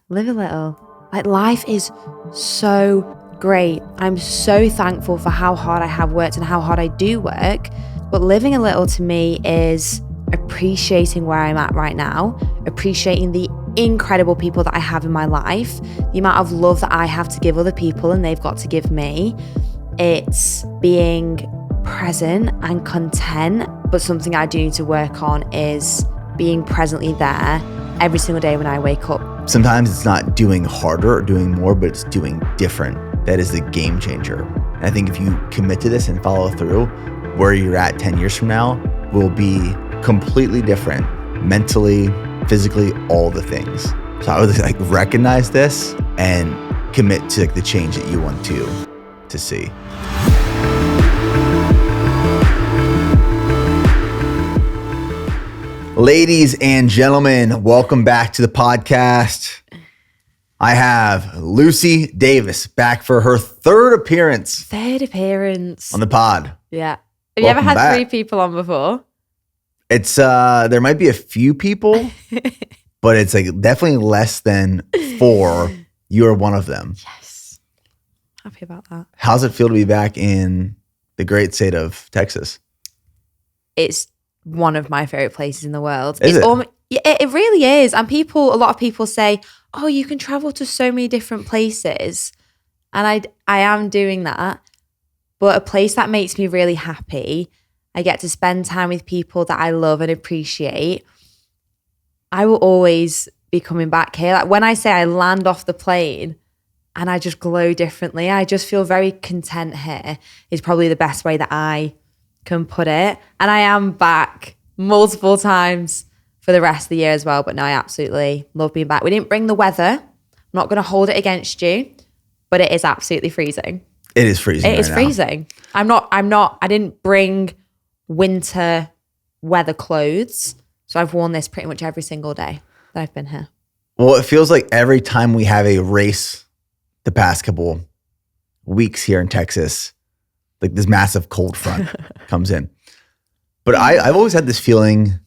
Live a little. Like, life is so great. I'm so thankful for how hard I have worked and how hard I do work. But living a little to me is appreciating where I'm at right now, appreciating the incredible people that I have in my life, the amount of love that I have to give other people and they've got to give me. It's being present and content, but something I do need to work on is being presently there every single day when I wake up. Sometimes it's not doing harder or doing more, but it's doing different. That is the game changer. And I think if you commit to this and follow through, where you're at 10 years from now will be completely different, mentally, physically, all the things. So I would recognize this and commit to the change that you want to see. Ladies and gentlemen, welcome back to the podcast. I have Lucy Davis back for her third appearance on the pod. Yeah. Have you ever had 3 people on before? It's there might be a few people, but it's definitely less than 4. You are one of them. Yes. Happy about that. How's it feel to be back in the great state of Texas? It's one of my favorite places in the world. Is it? It really is. And a lot of people say, oh, you can travel to so many different places. And I am doing that. But a place that makes me really happy, I get to spend time with people that I love and appreciate. I will always be coming back here. Like when I say I land off the plane and I just glow differently, I just feel very content here is probably the best way that I can put it. And I am back multiple times for the rest of the year as well. But no, I absolutely love being back. We didn't bring the weather. I'm not going to hold it against you, but it is absolutely freezing. It is freezing. It is freezing. I didn't bring winter weather clothes. So I've worn this pretty much every single day that I've been here. Well, it feels like every time we have a race the past couple weeks here in Texas, this massive cold front comes in. But I've always had this feeling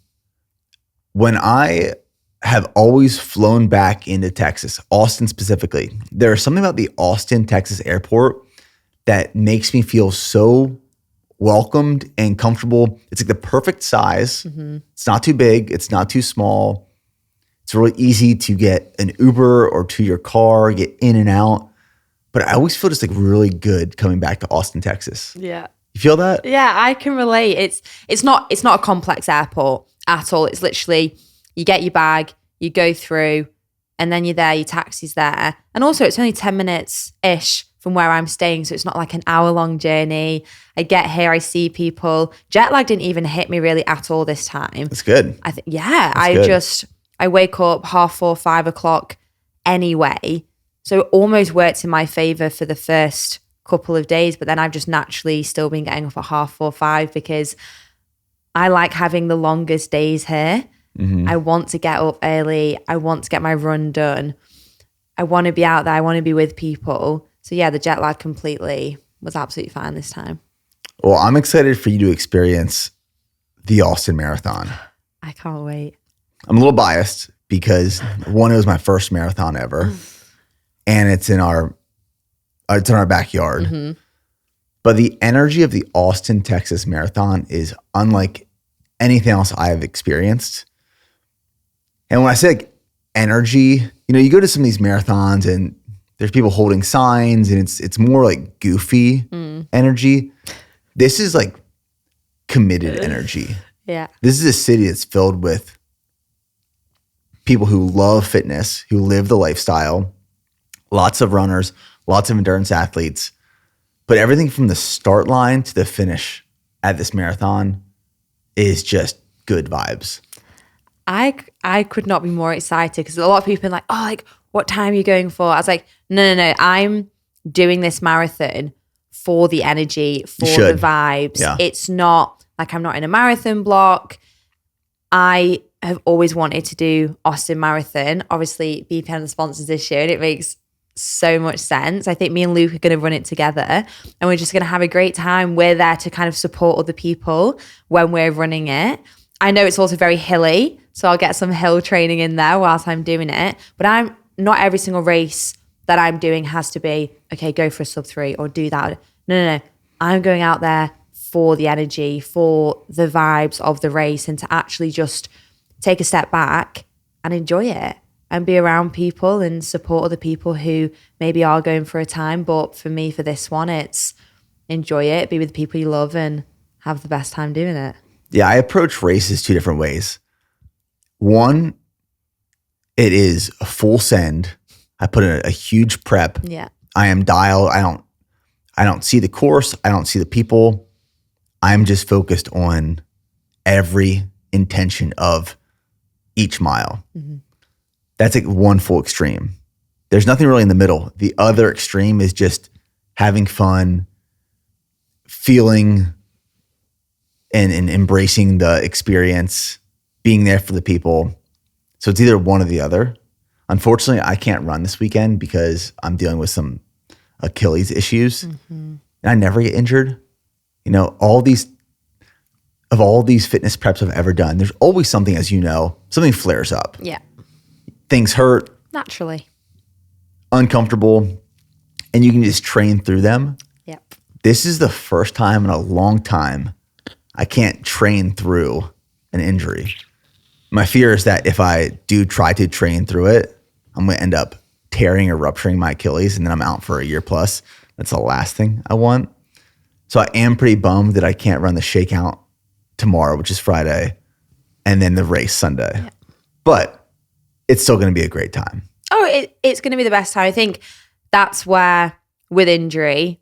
when I have always flown back into Texas, Austin specifically, there's something about the Austin, Texas airport that makes me feel so welcomed and comfortable. It's the perfect size. Mm-hmm. It's not too big. It's not too small. It's really easy to get an Uber or to your car, get in and out. But I always feel just really good coming back to Austin, Texas. Yeah. You feel that? Yeah, I can relate. It's not a complex airport at all. It's literally you get your bag, you go through, and then you're there, your taxi's there. And also it's only 10 minutes-ish from where I'm staying, so it's not like an hour-long journey. I get here, I see people. Jet lag didn't even hit me really at all this time. That's good. I wake up 4:30, 5 o'clock anyway. So it almost worked in my favor for the first couple of days, but then I've just naturally still been getting up at 4:30, 5 because I like having the longest days here. Mm-hmm. I want to get up early. I want to get my run done. I want to be out there. I want to be with people. So yeah, the jet lag completely was absolutely fine this time. Well, I'm excited for you to experience the Austin Marathon. I can't wait. I'm a little biased because one, it was my first marathon ever. And it's in our backyard. Mm-hmm. But the energy of the Austin, Texas Marathon is unlike anything else I have experienced. And when I say energy, you go to some of these marathons and there's people holding signs and it's more goofy energy. This is committed energy. Yeah. This is a city that's filled with people who love fitness, who live the lifestyle. Lots of runners, lots of endurance athletes, but everything from the start line to the finish at this marathon is just good vibes. I could not be more excited because a lot of people are what time are you going for? I was like, no. I'm doing this marathon for the energy, for the vibes. Yeah. It's not I'm not in a marathon block. I have always wanted to do Austin Marathon. Obviously, BPN are the sponsors this year and it makes so much sense. I think me and Luke are going to run it together and we're just going to have a great time. We're there to kind of support other people when we're running it. I know it's also very hilly, so I'll get some hill training in there whilst I'm doing it. But I'm not every single race that I'm doing has to be, okay, go for a sub 3 or do that. No. I'm going out there for the energy, for the vibes of the race, and to actually just take a step back and enjoy it and be around people and support other people who maybe are going for a time. But for me, for this one, it's enjoy it, be with the people you love, and have the best time doing it. Yeah, I approach races 2 different ways. One, it is a full send. I put in a huge prep. Yeah. I am dialed. I don't see the course. I don't see the people. I'm just focused on every intention of each mile. Mm-hmm. That's like one full extreme. There's nothing really in the middle. The other extreme is just having fun, feeling and embracing the experience, being there for the people. So it's either one or the other. Unfortunately, I can't run this weekend because I'm dealing with some Achilles issues. Mm-hmm. And I never get injured. You know, all these fitness preps I've ever done, there's always something, as you know, something flares up. Yeah. Things hurt. Naturally. Uncomfortable. And you can just train through them. Yep. This is the first time in a long time I can't train through an injury. My fear is that if I do try to train through it, I'm going to end up tearing or rupturing my Achilles, and then I'm out for a year plus. That's the last thing I want. So I am pretty bummed that I can't run the shakeout tomorrow, which is Friday, and then the race Sunday. Yeah. But it's still going to be a great time. Oh, it's going to be the best time. I think that's where, with injury,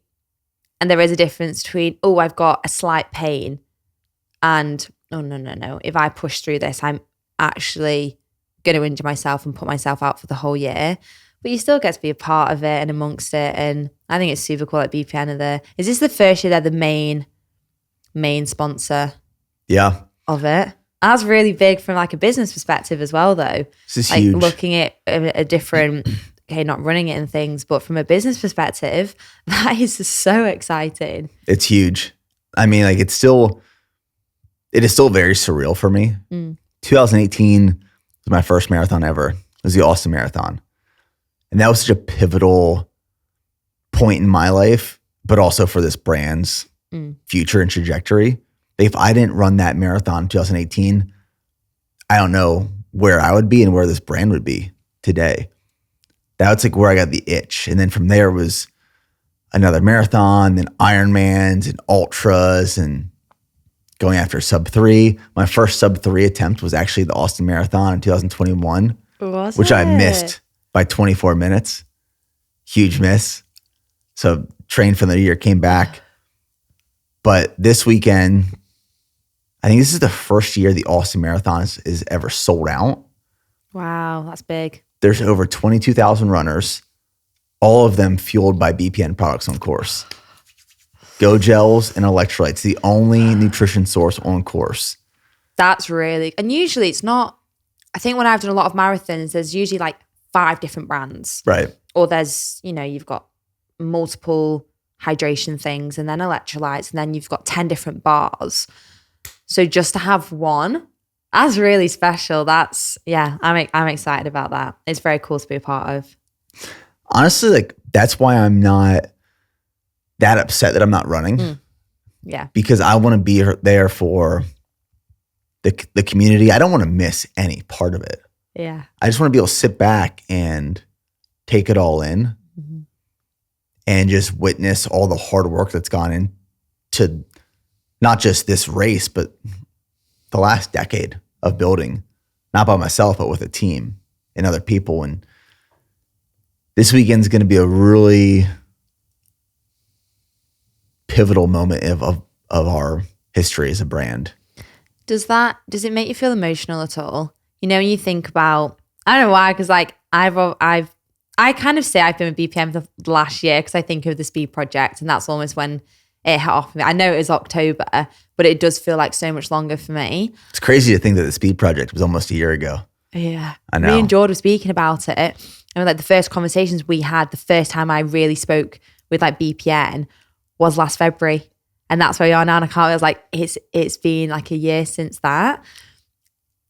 and there is a difference between, oh, I've got a slight pain, and, oh, no. If I push through this, I'm actually going to injure myself and put myself out for the whole year. But you still get to be a part of it and amongst it. And I think it's super cool that BPN are there. Is this the first year they're the main sponsor? Yeah. Of it? That's really big from like a business perspective as well, though. This is like huge. Looking at a different, okay, not running it and things, but from a business perspective, that is so exciting. It's huge. I mean, like it is still very surreal for me. 2018 was my first marathon ever. It was the Austin Marathon. And that was such a pivotal point in my life, but also for this brand's future and trajectory. If I didn't run that marathon in 2018, I don't know where I would be and where this brand would be today. That's like where I got the itch. And then from there was another marathon, then Ironmans and ultras and going after sub 3. My first sub 3 attempt was actually the Austin Marathon in 2021, which I missed by 24 minutes. Huge miss. So trained for the year, came back. But this weekend, I think this is the first year the Austin Marathon is ever sold out. Wow, that's big. There's over 22,000 runners, all of them fueled by BPN products on course. Go gels and electrolytes, the only nutrition source on course. That's really, and usually it's not, I think when I've done a lot of marathons, there's usually like 5 different brands. Right. Or there's, you've got multiple hydration things and then electrolytes and then you've got 10 different bars. So just to have one, that's really special. I'm excited about that. It's very cool to be a part of. Honestly, like that's why I'm not that upset that I'm not running. Yeah. Because I want to be there for the community. I don't want to miss any part of it. Yeah. I just want to be able to sit back and take it all in and just witness all the hard work that's gone into not just this race, but the last decade of building, not by myself, but with a team and other people. And this weekend's going to be a really pivotal moment of our history as a brand. Does it make you feel emotional at all? When you think about, I don't know why, because like I kind of say I've been with BPM for the last year because I think of the Speed Project, and that's almost when it hit off me. I know it was October, but it does feel like so much longer for me. It's crazy to think that the Speed Project was almost a year ago. Yeah. I know. Me and George were speaking about it. And like the first conversations we had, the first time I really spoke with like BPN was last February. And that's where we are now. And I was like, it's been like a year since that.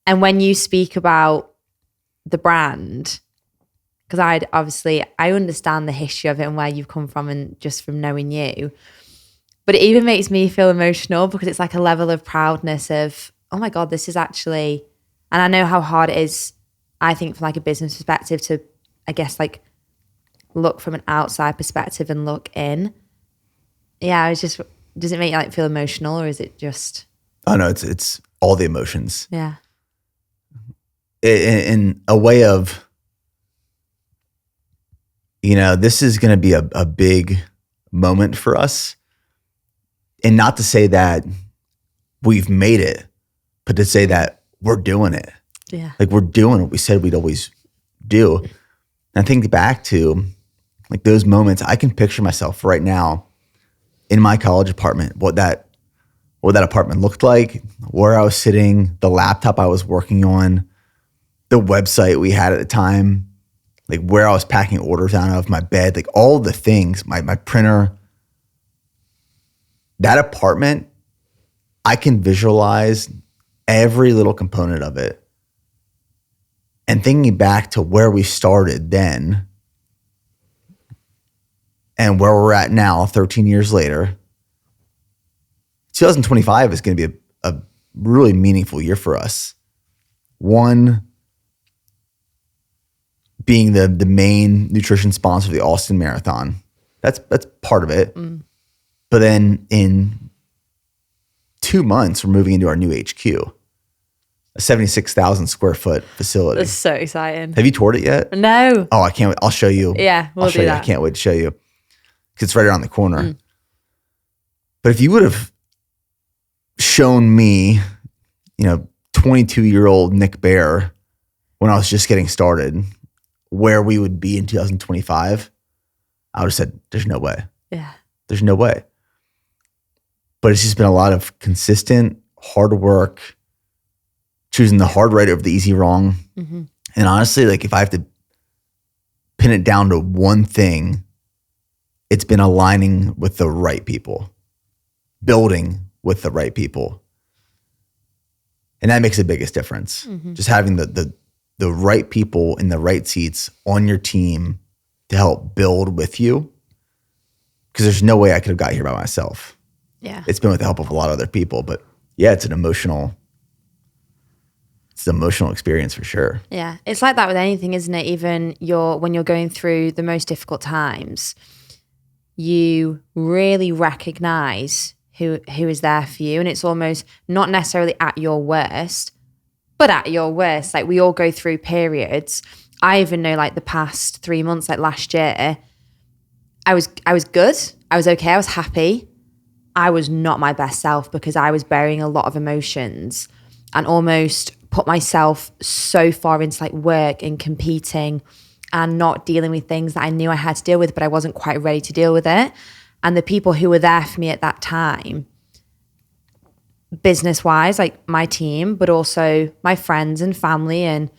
And when you speak about the brand, because I understand the history of it and where you've come from and just from knowing you. But it even makes me feel emotional because it's like a level of proudness of, oh my God, this is actually, and I know how hard it is, I think from like a business perspective to, I guess, like look from an outside perspective and look in. Yeah, I was just, does it make you like feel emotional, or is it just? Oh no, it's all the emotions. Yeah. In a way of, this is going to be a big moment for us. And not to say that we've made it, but to say that we're doing it. Yeah. Like we're doing what we said we'd always do. And I think back to like those moments, I can picture myself right now in my college apartment, what that apartment looked like, where I was sitting, the laptop I was working on, the website we had at the time, like where I was packing orders out of, my bed, like all the things, my printer. That apartment, I can visualize every little component of it. And thinking back to where we started then and where we're at now, 13 years later, 2025 is going to be a really meaningful year for us. One, being the main nutrition sponsor of the Austin Marathon. That's part of it. Mm. But then in 2 months, we're moving into our new HQ, a 76,000 square foot facility. That's so exciting. Have you toured it yet? No. Oh, I can't wait. I'll show you. Yeah, I'll show you. I can't wait to show you because it's right around the corner. Mm. But if you would have shown me, 22-year-old Nick Bear, when I was just getting started, where we would be in 2025, I would have said, there's no way. Yeah. There's no way. But it's just been a lot of consistent hard work, choosing the hard right over the easy wrong. Mm-hmm. And honestly, like if I have to pin it down to one thing, it's been aligning with the right people, building with the right people. And that makes the biggest difference. Mm-hmm. Just having the right people in the right seats on your team to help build with you. Because there's no way I could have got here by myself. Yeah. It's been with the help of a lot of other people, but yeah, it's an emotional experience for sure. Yeah. It's like that with anything, isn't it? Even when you're going through the most difficult times, you really recognize who is there for you. And it's almost not necessarily at your worst, but at your worst. Like we all go through periods. I even know like the past 3 months, like last year, I was good. I was okay. I was happy. I was not my best self because I was burying a lot of emotions and almost put myself so far into like work and competing and not dealing with things that I knew I had to deal with, but I wasn't quite ready to deal with it. And the people who were there for me at that time, business-wise, like my team, but also my friends and family, and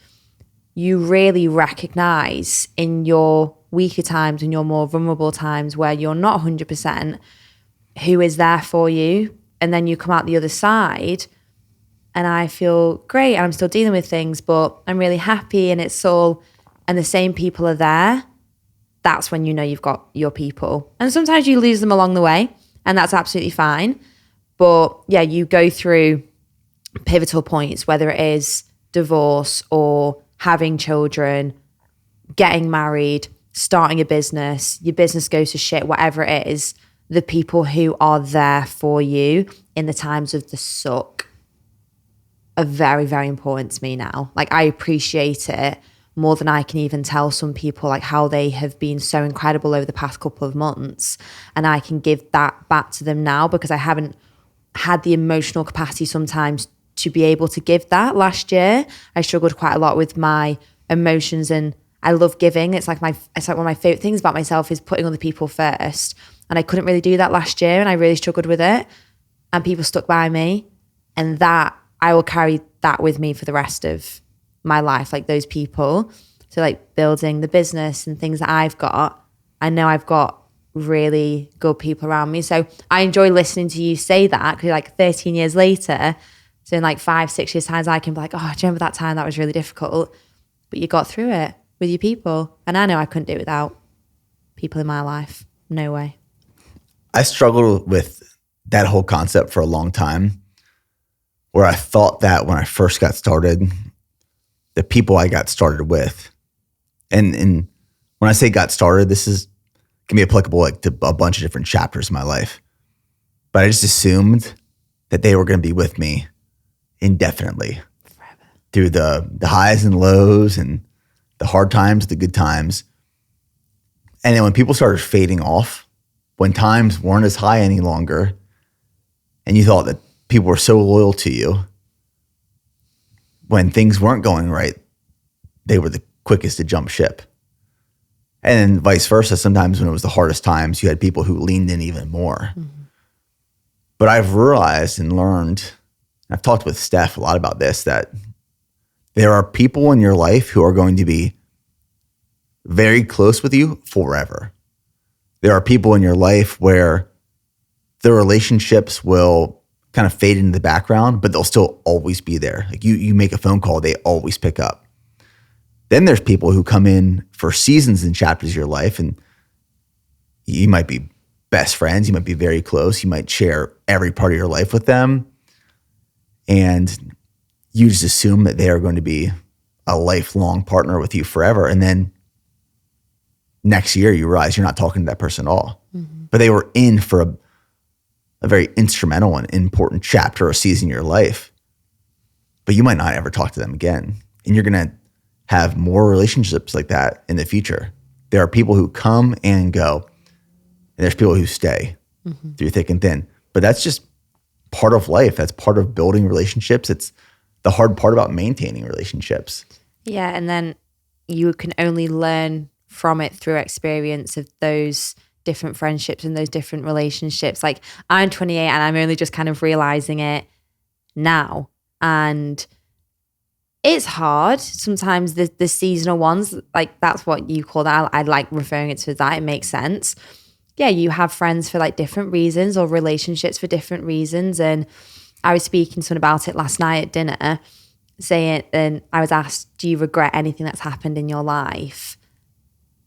you really recognize in your weaker times and your more vulnerable times where you're not 100%, who is there for you. And then you come out the other side and I feel great and I'm still dealing with things, but I'm really happy and it's all, and the same people are there. That's when you know you've got your people. And sometimes you lose them along the way and that's absolutely fine. But yeah, you go through pivotal points, whether it is divorce or having children, getting married, starting a business, your business goes to shit, whatever it is. The people who are there for you in the times of the suck are very, very important to me now. Like I appreciate it more than I can even tell some people, like how they have been so incredible over the past couple of months. And I can give that back to them now because I haven't had the emotional capacity sometimes to be able to give that. Last year, I struggled quite a lot with my emotions and I love giving. It's like one of my favorite things about myself is putting other people first. And I couldn't really do that last year and I really struggled with it. And people stuck by me. And that, I will carry that with me for the rest of my life, like those people. So like building the business and things that I've got, I know I've got really good people around me. So I enjoy listening to you say that because like 13 years later, so in like 5-6 years times, I can be like, oh, do you remember that time that was really difficult? But you got through it. with your people. And I know I couldn't do it without people in my life. No way. I struggled with that whole concept for a long time, where I thought that when I first got started, the people I got started with, and when I say got started, can be applicable like to a bunch of different chapters in my life. But I just assumed that they were going to be with me indefinitely. Forever. Through the highs and lows and the hard times, the good times. And then when people started fading off, when times weren't as high any longer, and you thought that people were so loyal to you, when things weren't going right, they were the quickest to jump ship. And then vice versa, sometimes when it was the hardest times, you had people who leaned in even more. Mm-hmm. But I've realized and learned, I've talked with Steph a lot about this, that there are people in your life who are going to be very close with you forever. There are people in your life where the relationships will kind of fade into the background, but they'll still always be there. Like you make a phone call, they always pick up. Then there's people who come in for seasons and chapters of your life, and you might be best friends, you might be very close, you might share every part of your life with them, and you just assume that they are going to be a lifelong partner with you forever. And then next year you realize you're not talking to that person at all. Mm-hmm. But they were in for a very instrumental and important chapter or season in your life. But you might not ever talk to them again. And you're going to have more relationships like that in the future. There are people who come and go, and there's people who stay through thick and thin. But that's just part of life. That's part of building relationships. It's the hard part about maintaining relationships. Yeah, and then you can only learn from it through experience of those different friendships and those different relationships. Like I'm 28 and I'm only just kind of realizing it now. And it's hard. Sometimes the seasonal ones, like that's what you call that. I like referring it to that. It makes sense. Yeah, you have friends for like different reasons or relationships for different reasons. And I was speaking to someone about it last night at dinner, saying, and I was asked, do you regret anything that's happened in your life?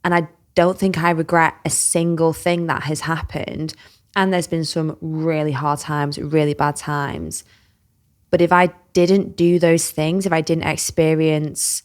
And I don't think I regret a single thing that has happened. And there's been some really hard times, really bad times. But if I didn't do those things, if I didn't experience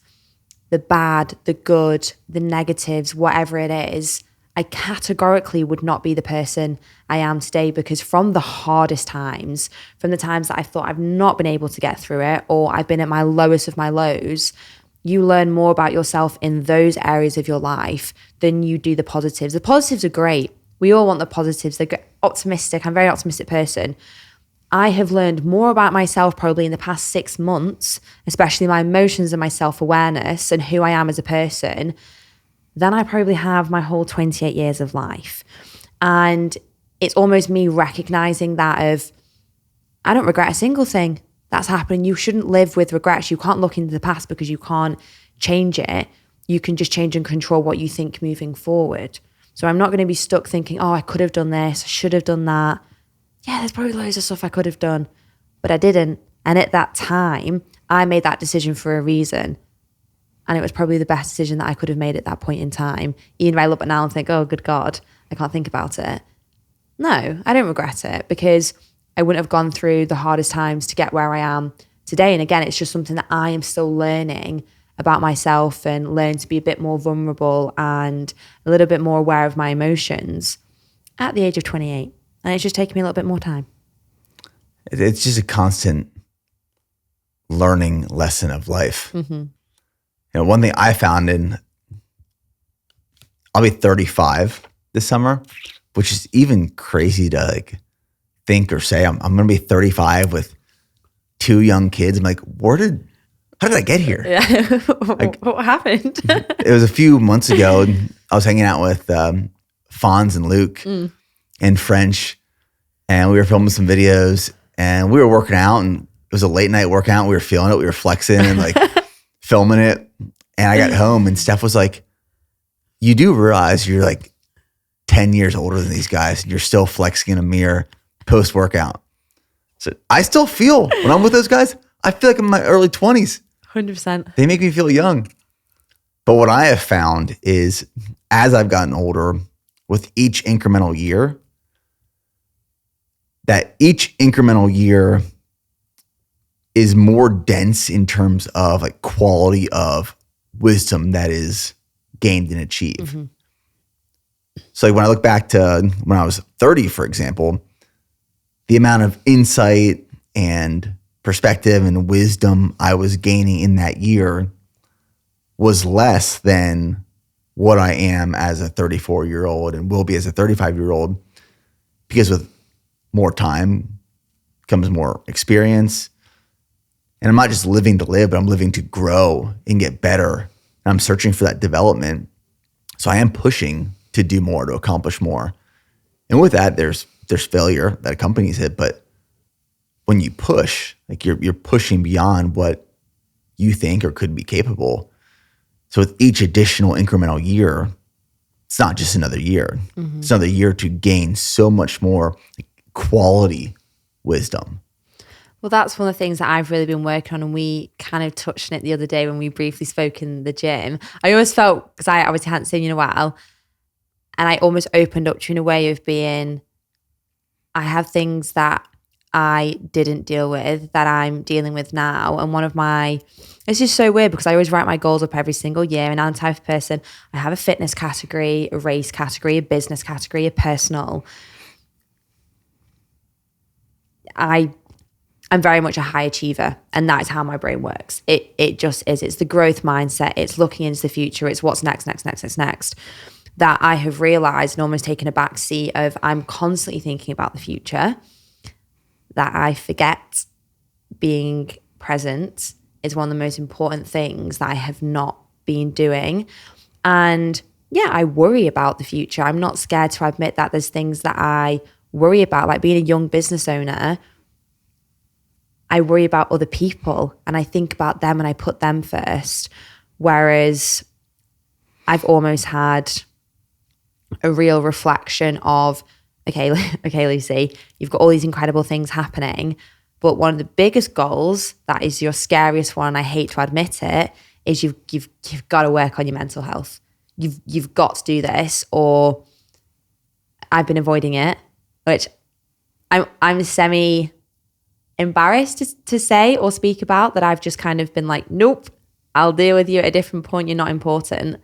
the bad, the good, the negatives, whatever it is, I categorically would not be the person I am today, because from the hardest times, from the times that I thought I've not been able to get through it, or I've been at my lowest of my lows, you learn more about yourself in those areas of your life than you do the positives. The positives are great. We all want the positives. They're optimistic. I'm a very optimistic person. I have learned more about myself probably in the past 6 months, especially my emotions and my self-awareness and who I am as a person, than I probably have my whole 28 years of life. And it's almost me recognizing that of, I don't regret a single thing that's happening. You shouldn't live with regrets. You can't look into the past because you can't change it. You can just change and control what you think moving forward. So I'm not going to be stuck thinking, oh, I could have done this, I should have done that. Yeah, there's probably loads of stuff I could have done, but I didn't. And at that time, I made that decision for a reason. And it was probably the best decision that I could have made at that point in time. Even if I look back now and think, oh, good God, I can't think about it. No, I don't regret it, because I wouldn't have gone through the hardest times to get where I am today. And again, it's just something that I am still learning about myself and learn to be a bit more vulnerable and a little bit more aware of my emotions at the age of 28. And it's just taken me a little bit more time. It's just a constant learning lesson of life. Mm-hmm. You know, one thing I found I'll be 35 this summer, which is even crazy to like think or say. I'm going to be 35 with 2 young kids. I'm like, how did I get here? Yeah. Like, what happened? It was a few months ago. And I was hanging out with Fonz and Luke and French, and we were filming some videos, and we were working out, and it was a late night workout. We were feeling it. We were flexing and like filming it. And I got home, and Steph was like, you do realize you're like 10 years older than these guys, and you're still flexing in a mirror post-workout. So I still feel, when I'm with those guys, I feel like I'm in my early 20s. 100%. They make me feel young. But what I have found is as I've gotten older, with each incremental year, that each incremental year is more dense in terms of like quality of wisdom that is gained and achieved. Mm-hmm. So like when I look back to when I was 30, for example, the amount of insight and perspective and wisdom I was gaining in that year was less than what I am as a 34-year-old and will be as a 35-year-old, because with more time comes more experience. And I'm not just living to live, but I'm living to grow and get better. And I'm searching for that development. So I am pushing to do more, to accomplish more. And with that, there's failure that accompanies it. But when you push, like you're pushing beyond what you think or could be capable. So with each additional incremental year, it's not just another year. Mm-hmm. It's another year to gain so much more quality wisdom. Well, that's one of the things that I've really been working on, and we kind of touched on it the other day when we briefly spoke in the gym. I always felt, because I obviously hadn't seen you in a while, and I almost opened up to you in a way of being, I have things that I didn't deal with that I'm dealing with now. And one of my, it's just so weird because I always write my goals up every single year. And I'm the type of person, I have a fitness category, a race category, a business category, a personal. I'm very much a high achiever, and that is how my brain works. It just is. It's the growth mindset. It's looking into the future. It's what's next, that I have realized and almost taken a back seat of, I'm constantly thinking about the future, that I forget being present is one of the most important things that I have not been doing. And yeah, I worry about the future. I'm not scared to admit that there's things that I worry about, like being a young business owner. I worry about other people and I think about them and I put them first. Whereas I've almost had a real reflection of, okay, Lucy, you've got all these incredible things happening, but one of the biggest goals, that is your scariest one, and I hate to admit it, is you've got to work on your mental health. You've got to do this, or I've been avoiding it, which I'm semi embarrassed to say or speak about, that I've just kind of been like, nope, I'll deal with you at a different point. You're not important.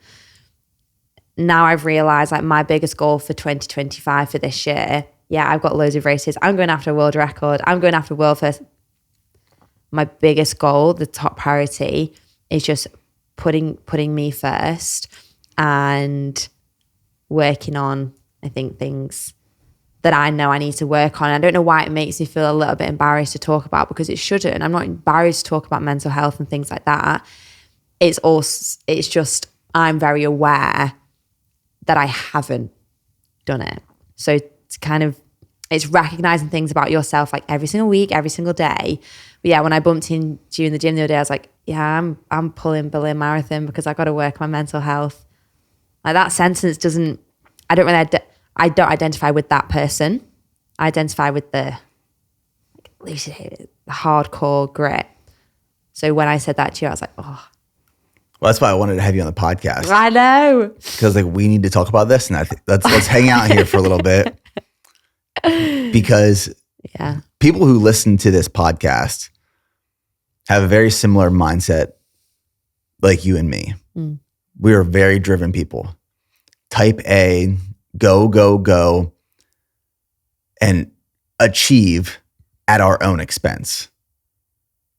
Now I've realized, like, my biggest goal for 2025 for this year, yeah, I've got loads of races. I'm going after a world record. I'm going after world first. My biggest goal, the top priority, is just putting me first and working on, I think, things that I know I need to work on. I don't know why it makes me feel a little bit embarrassed to talk about, because it shouldn't. I'm not embarrassed to talk about mental health and things like that. It's just, I'm very aware that I haven't done it. So it's recognizing things about yourself, like every single week, every single day. But yeah, when I bumped into you in the gym the other day, I was like, yeah, I'm pulling Berlin Marathon because I got to work on my mental health. Like, that sentence doesn't, I don't identify with that person. I identify with the hardcore grit. So when I said that to you, I was like, oh. Well, that's why I wanted to have you on the podcast. I know. Because like we need to talk about this, and I think let's hang out here for a little bit. Because yeah, people who listen to this podcast have a very similar mindset like you and me. Mm. We are very driven people. Type A, go, and achieve at our own expense.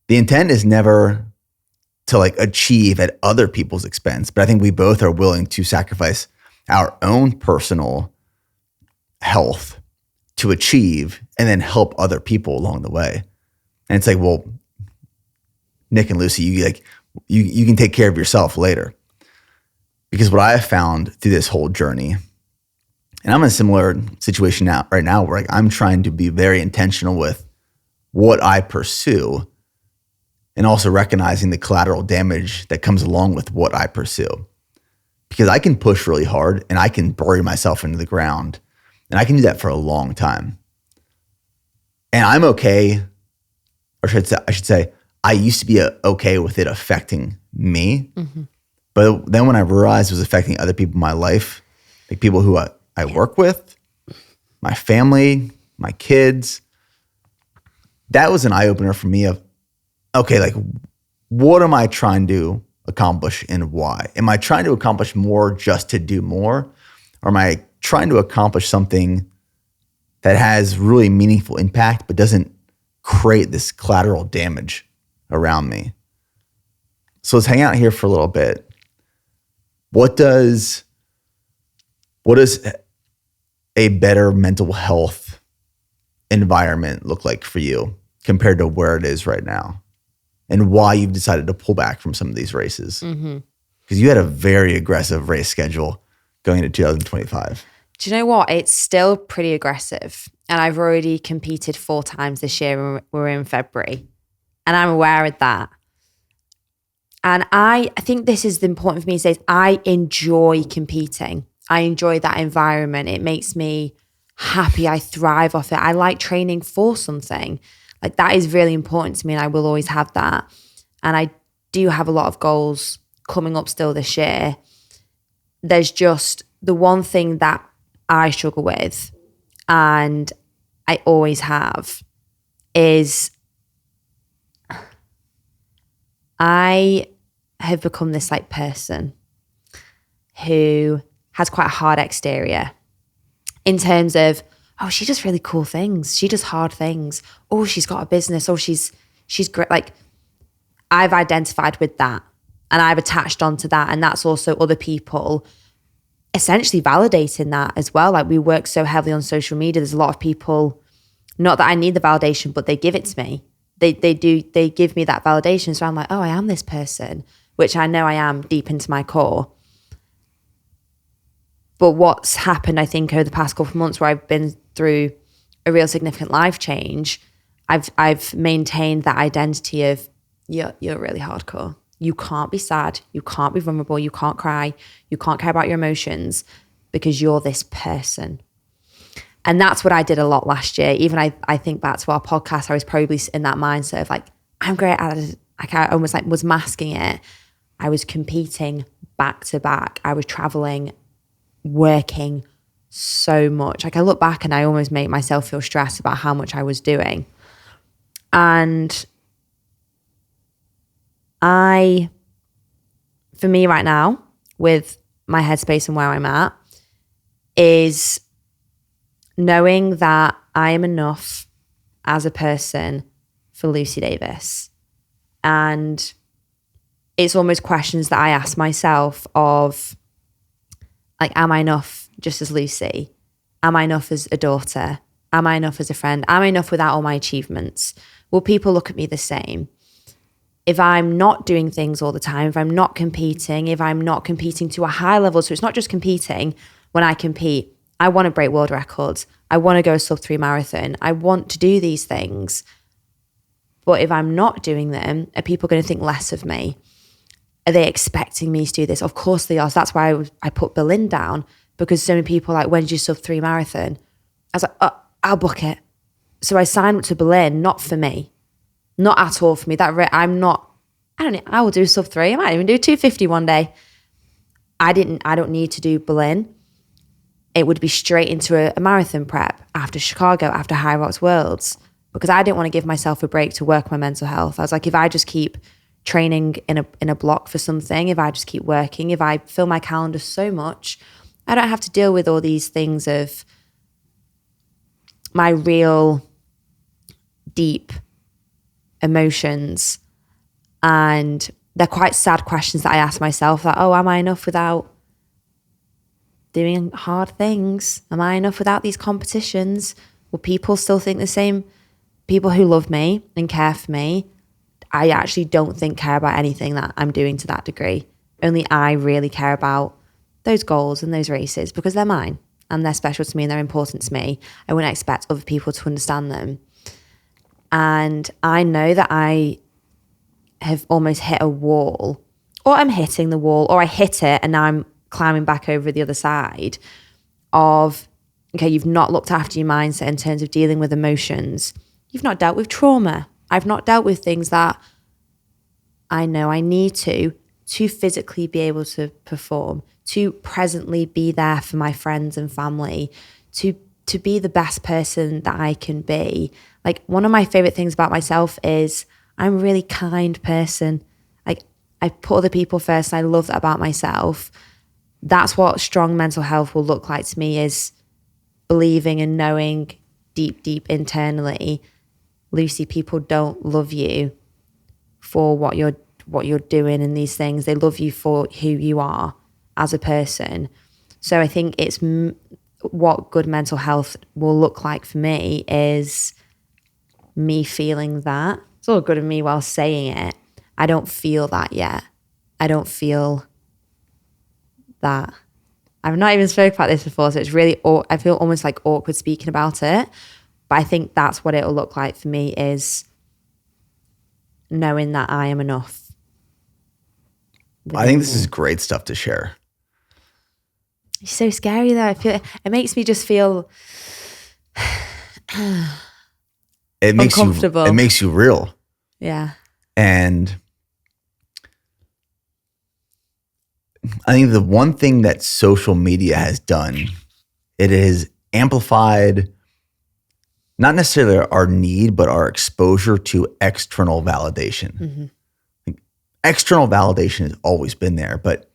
The intent is never to like achieve at other people's expense, but I think we both are willing to sacrifice our own personal health to achieve and then help other people along the way. And it's like, well, Nick and Lucy, you can take care of yourself later. Because what I have found through this whole journey, and I'm in a similar situation right now where like I'm trying to be very intentional with what I pursue, and also recognizing the collateral damage that comes along with what I pursue. Because I can push really hard and I can bury myself into the ground, and I can do that for a long time. And I'm okay, or I should say, I used to be okay with it affecting me. Mm-hmm. But then when I realized it was affecting other people in my life, like people who I work with, my family, my kids, that was an eye opener for me of, okay, like what am I trying to accomplish and why? Am I trying to accomplish more just to do more? Or am I trying to accomplish something that has really meaningful impact but doesn't create this collateral damage around me? So let's hang out here for a little bit. What does a better mental health environment look like for you compared to where it is right now? And why you've decided to pull back from some of these races? Because you had a very aggressive race schedule going into 2025. Do you know what? It's still pretty aggressive. And I've already competed 4 times this year. We're in February. And I'm aware of that. And I think this is important for me to say, I enjoy competing. I enjoy that environment. It makes me happy. I thrive off it. I like training for something. Like that is really important to me and I will always have that. And I do have a lot of goals coming up still this year. There's just the one thing that I struggle with and I always have is I have become this like person who has quite a hard exterior in terms of, oh, she does really cool things. She does hard things. Oh, she's got a business. Oh, she's great. Like I've identified with that and I've attached onto that. And that's also other people essentially validating that as well. Like we work so heavily on social media. There's a lot of people, not that I need the validation, but they give it to me. They give me that validation. So I'm like, oh, I am this person, which I know I am deep into my core. But what's happened, I think, over the past couple of months where I've been through a real significant life change, I've maintained that identity of you're really hardcore. You can't be sad. You can't be vulnerable. You can't cry. You can't care about your emotions because you're this person. And that's what I did a lot last year. Even I think back to our podcast, I was probably in that mindset of like, I'm great at it. Like I almost like was masking it. I was competing back to back. I was traveling, working so much. Like I look back and I almost make myself feel stressed about how much I was doing. And for me right now, with my headspace and where I'm at, is knowing that I am enough as a person for Lucy Davis. And it's almost questions that I ask myself of, like, am I enough just as Lucy? Am I enough as a daughter? Am I enough as a friend? Am I enough without all my achievements? Will people look at me the same? If I'm not doing things all the time, if I'm not competing, if I'm not competing to a high level, so it's not just competing. When I compete, I want to break world records. I want to go a sub-3 marathon. I want to do these things. But if I'm not doing them, are people going to think less of me? Are they expecting me to do this? Of course they are. So that's why I put Berlin down, because so many people are like, when's your sub-3 marathon? I was like, oh, I'll book it. So I signed up to Berlin, not for me. Not at all for me. I will do sub-3. I might even do 250 one day. I don't need to do Berlin. It would be straight into a marathon prep after Chicago, after High Rocks Worlds, because I didn't want to give myself a break to work my mental health. I was like, if I just keep training in a block for something, if I just keep working, if I fill my calendar so much, I don't have to deal with all these things of my real deep emotions. And they're quite sad questions that I ask myself, like, oh, am I enough without doing hard things? Am I enough without these competitions? Will people still think the same? People who love me and care for me, I actually don't think care about anything that I'm doing to that degree. Only I really care about those goals and those races because they're mine and they're special to me and they're important to me. I wouldn't expect other people to understand them. And I know that I have almost hit a wall, or I'm hitting the wall, or I hit it and now I'm climbing back over the other side of, okay, you've not looked after your mindset in terms of dealing with emotions. You've not dealt with trauma. I've not dealt with things that I know I need to to physically be able to perform, to presently be there for my friends and family, to be the best person that I can be. Like, one of my favorite things about myself is I'm a really kind person. Like, I put other people first, and I love that about myself. That's what strong mental health will look like to me, is believing and knowing deep internally, Lucy, people don't love you for what you're doing in these things. They love you for who you are as a person. So I think it's what good mental health will look like for me is me feeling that. It's all good of me while saying it. I don't feel that yet. I don't feel that. I've not even spoken about this before, so it's really, I feel almost like awkward speaking about it. But I think that's what it'll look like for me, is knowing that I am enough. I think this is great stuff to share. It's so scary though. I feel it makes me just feel uncomfortable. It makes you real. Yeah. And I think the one thing that social media has done, it has amplified not necessarily our need, but our exposure to external validation. Mm-hmm. Like, external validation has always been there, but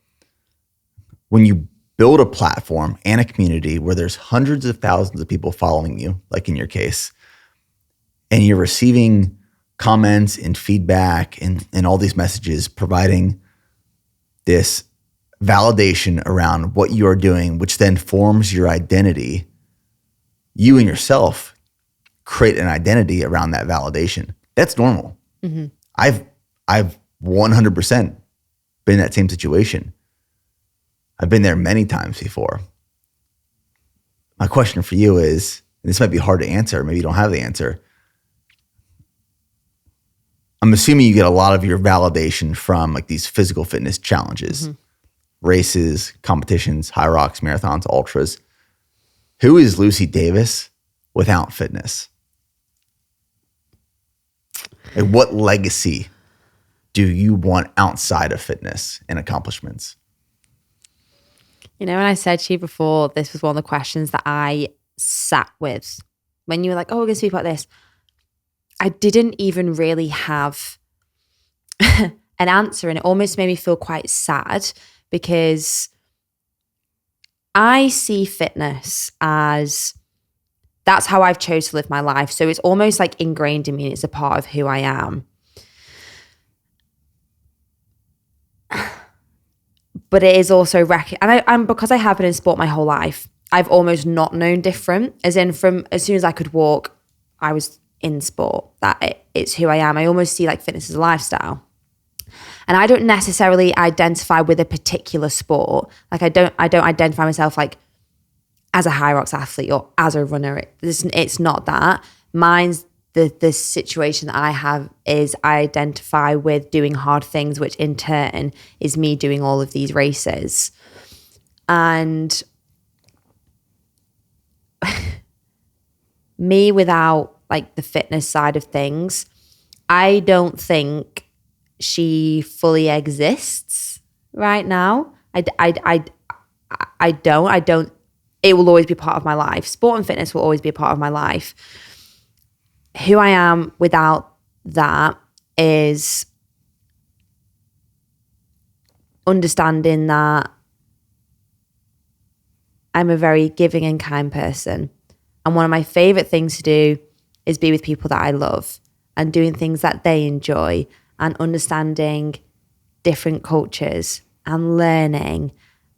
when you build a platform and a community where there's hundreds of thousands of people following you, like in your case, and you're receiving comments and feedback and all these messages providing this validation around what you are doing, which then forms your identity, you and yourself create an identity around that validation. That's normal. Mm-hmm. I've 100% been in that same situation. I've been there many times before. My question for you is, and this might be hard to answer, maybe you don't have the answer. I'm assuming you get a lot of your validation from like these physical fitness challenges, mm-hmm. races, competitions, high rocks, marathons, ultras. Who is Lucy Davis without fitness? Like, what legacy do you want outside of fitness and accomplishments? You know, when I said to you before, this was one of the questions that I sat with when you were like, oh, we're going to speak about this. I didn't even really have an answer, and it almost made me feel quite sad, because I see fitness as, that's how I've chosen to live my life. So it's almost like ingrained in me. It's a part of who I am. But it is also and because I have been in sport my whole life, I've almost not known different. As in, from as soon as I could walk, I was in sport. It's who I am. I almost see like fitness as a lifestyle. And I don't necessarily identify with a particular sport. Like I don't identify myself like as a high rocks athlete or as a runner. It's not that. Mine's the situation that I have is I identify with doing hard things, which in turn is me doing all of these races. And me without like the fitness side of things, I don't think she fully exists right now. I don't. It will always be part of my life. Sport and fitness will always be a part of my life. Who I am without that is understanding that I'm a very giving and kind person. And one of my favorite things to do is be with people that I love and doing things that they enjoy and understanding different cultures and learning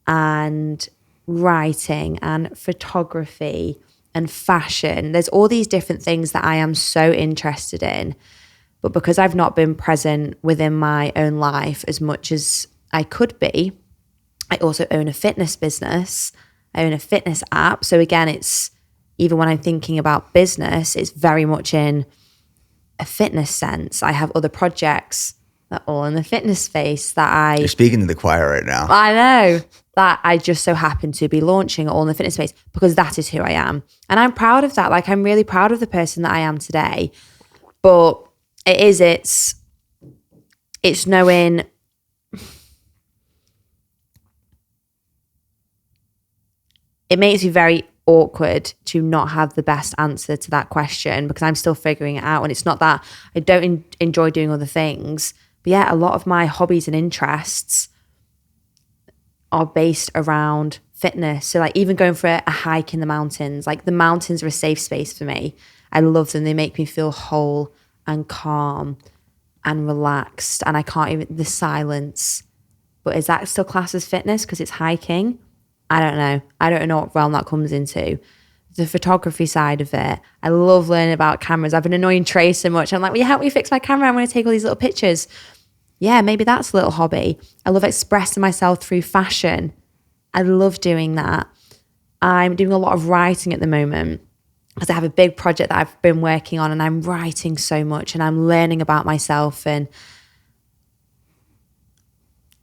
and writing and photography and fashion. There's all these different things that I am so interested in. But because I've not been present within my own life as much as I could be, I also own a fitness business. I own a fitness app. So again, it's, even when I'm thinking about business, it's very much in a fitness sense. I have other projects that are all in the fitness space that You're speaking to the choir right now. I know, that I just so happen to be launching all in the fitness space, because that is who I am. And I'm proud of that. Like, I'm really proud of the person that I am today. But it's knowing it makes me very awkward to not have the best answer to that question because I'm still figuring it out. And it's not that I don't enjoy doing other things, but yeah, a lot of my hobbies and interests are based around fitness. So like even going for a hike in the mountains, like the mountains are a safe space for me. I love them. They make me feel whole and calm and relaxed. And I can't even, the silence. But is that still classed as fitness because it's hiking? I don't know. I don't know what realm that comes into. The photography side of it. I love learning about cameras. I've been annoying Trey so much. I'm like, will you help me fix my camera? I'm going to take all these little pictures. Yeah, maybe that's a little hobby. I love expressing myself through fashion. I love doing that. I'm doing a lot of writing at the moment because I have a big project that I've been working on and I'm writing so much and I'm learning about myself. And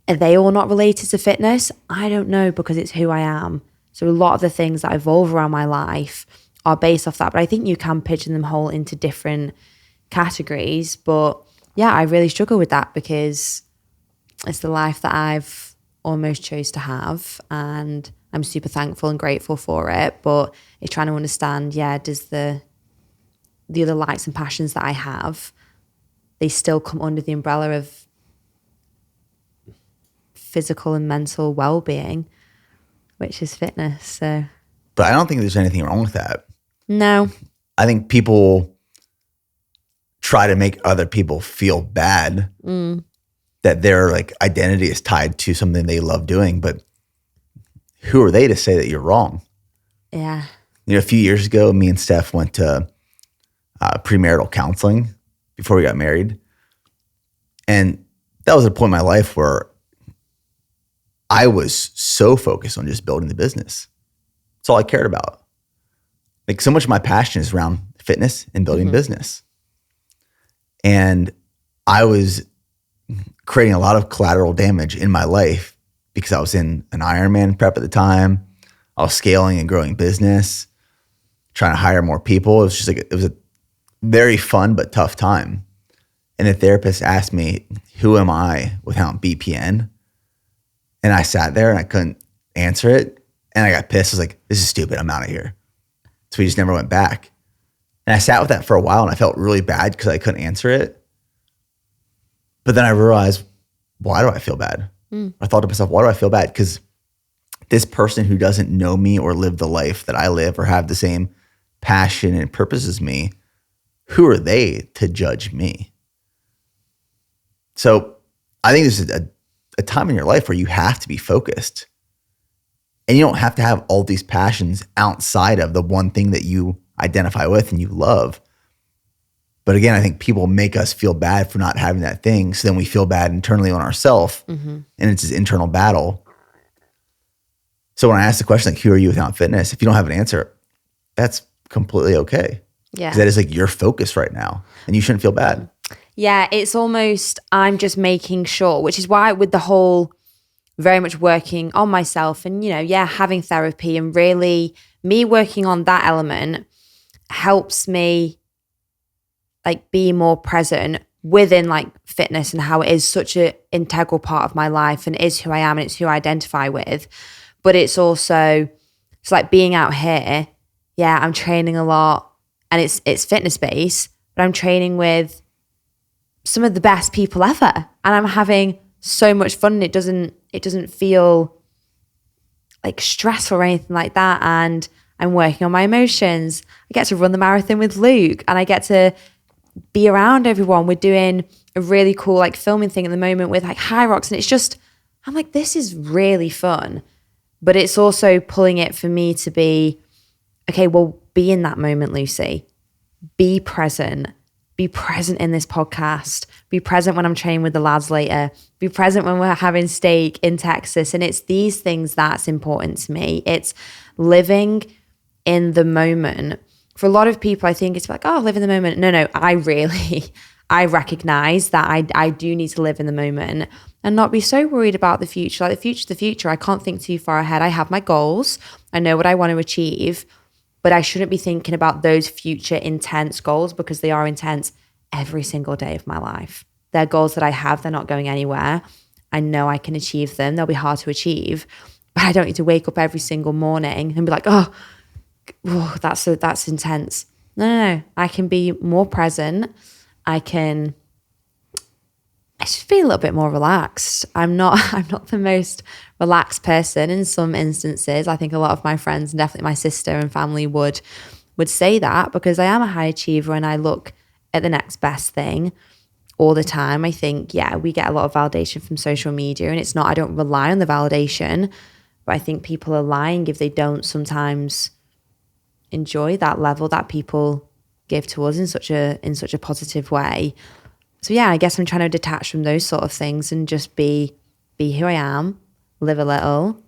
are they all not related to fitness? I don't know because it's who I am. So a lot of the things that evolve around my life are based off that. But I think you can pigeon them whole into different categories. But yeah, I really struggle with that because it's the life that I've almost chose to have. And I'm super thankful and grateful for it. But it's trying to understand, does the other likes and passions that I have, they still come under the umbrella of physical and mental well-being, which is fitness. So, but I don't think there's anything wrong with that. No. I think people try to make other people feel bad that their like identity is tied to something they love doing, but who are they to say that you're wrong? Yeah. You know, a few years ago, me and Steph went to premarital counseling before we got married. And that was a point in my life where I was so focused on just building the business. That's all I cared about. Like so much of my passion is around fitness and building business. And I was creating a lot of collateral damage in my life because I was in an Ironman prep at the time. I was scaling and growing business, trying to hire more people. It was just like, it was a very fun but tough time. And the therapist asked me, who am I without BPN? And I sat there and I couldn't answer it. And I got pissed. I was like, this is stupid. I'm out of here. So we just never went back. And I sat with that for a while and I felt really bad because I couldn't answer it. But then I realized, why do I feel bad? I thought to myself, why do I feel bad? Because this person who doesn't know me or live the life that I live or have the same passion and purpose as me, who are they to judge me? So I think this is a time in your life where you have to be focused. And you don't have to have all these passions outside of the one thing that you identify with and you love. But again, I think people make us feel bad for not having that thing. So then we feel bad internally on ourselves. And it's this internal battle. So when I ask the question, like, who are you without fitness? If you don't have an answer, that's completely okay. Yeah. Because that is like your focus right now. And you shouldn't feel bad. Yeah, it's almost, I'm just making sure, which is why with the whole very much working on myself and, having therapy and really me working on that element helps me like be more present within like fitness and how it is such an integral part of my life and is who I am and it's who I identify with. But it's also, it's like being out here. Yeah, I'm training a lot and it's fitness based, but I'm training with some of the best people ever. And I'm having so much fun and it doesn't feel like stressful or anything like that. And I'm working on my emotions. I get to run the marathon with Luke and I get to be around everyone. We're doing a really cool like filming thing at the moment with like High Rocks. And it's just, I'm like, this is really fun. But it's also pulling it for me to be, okay, well, be in that moment, Lucy. Be present. Be present in this podcast. Be present when I'm training with the lads later. Be present when we're having steak in Texas. And it's these things that's important to me. It's living in the moment. For a lot of people, I think it's like, oh, live in the moment. No, I recognize that I do need to live in the moment and not be so worried about the future. Like the future. I can't think too far ahead. I have my goals. I know what I want to achieve. But I shouldn't be thinking about those future intense goals because they are intense every single day of my life. They're goals that I have. They're not going anywhere. I know I can achieve them. They'll be hard to achieve. But I don't need to wake up every single morning and be like, oh, that's intense. No. I can be more present. I just feel a little bit more relaxed. I'm not the most relaxed person in some instances. I think a lot of my friends, and definitely my sister and family would say that, because I am a high achiever and I look at the next best thing all the time. I think, yeah, we get a lot of validation from social media, and I don't rely on the validation, but I think people are lying if they don't sometimes enjoy that level that people give to us in such a positive way. So yeah, I guess I'm trying to detach from those sort of things and just be who I am, live a little.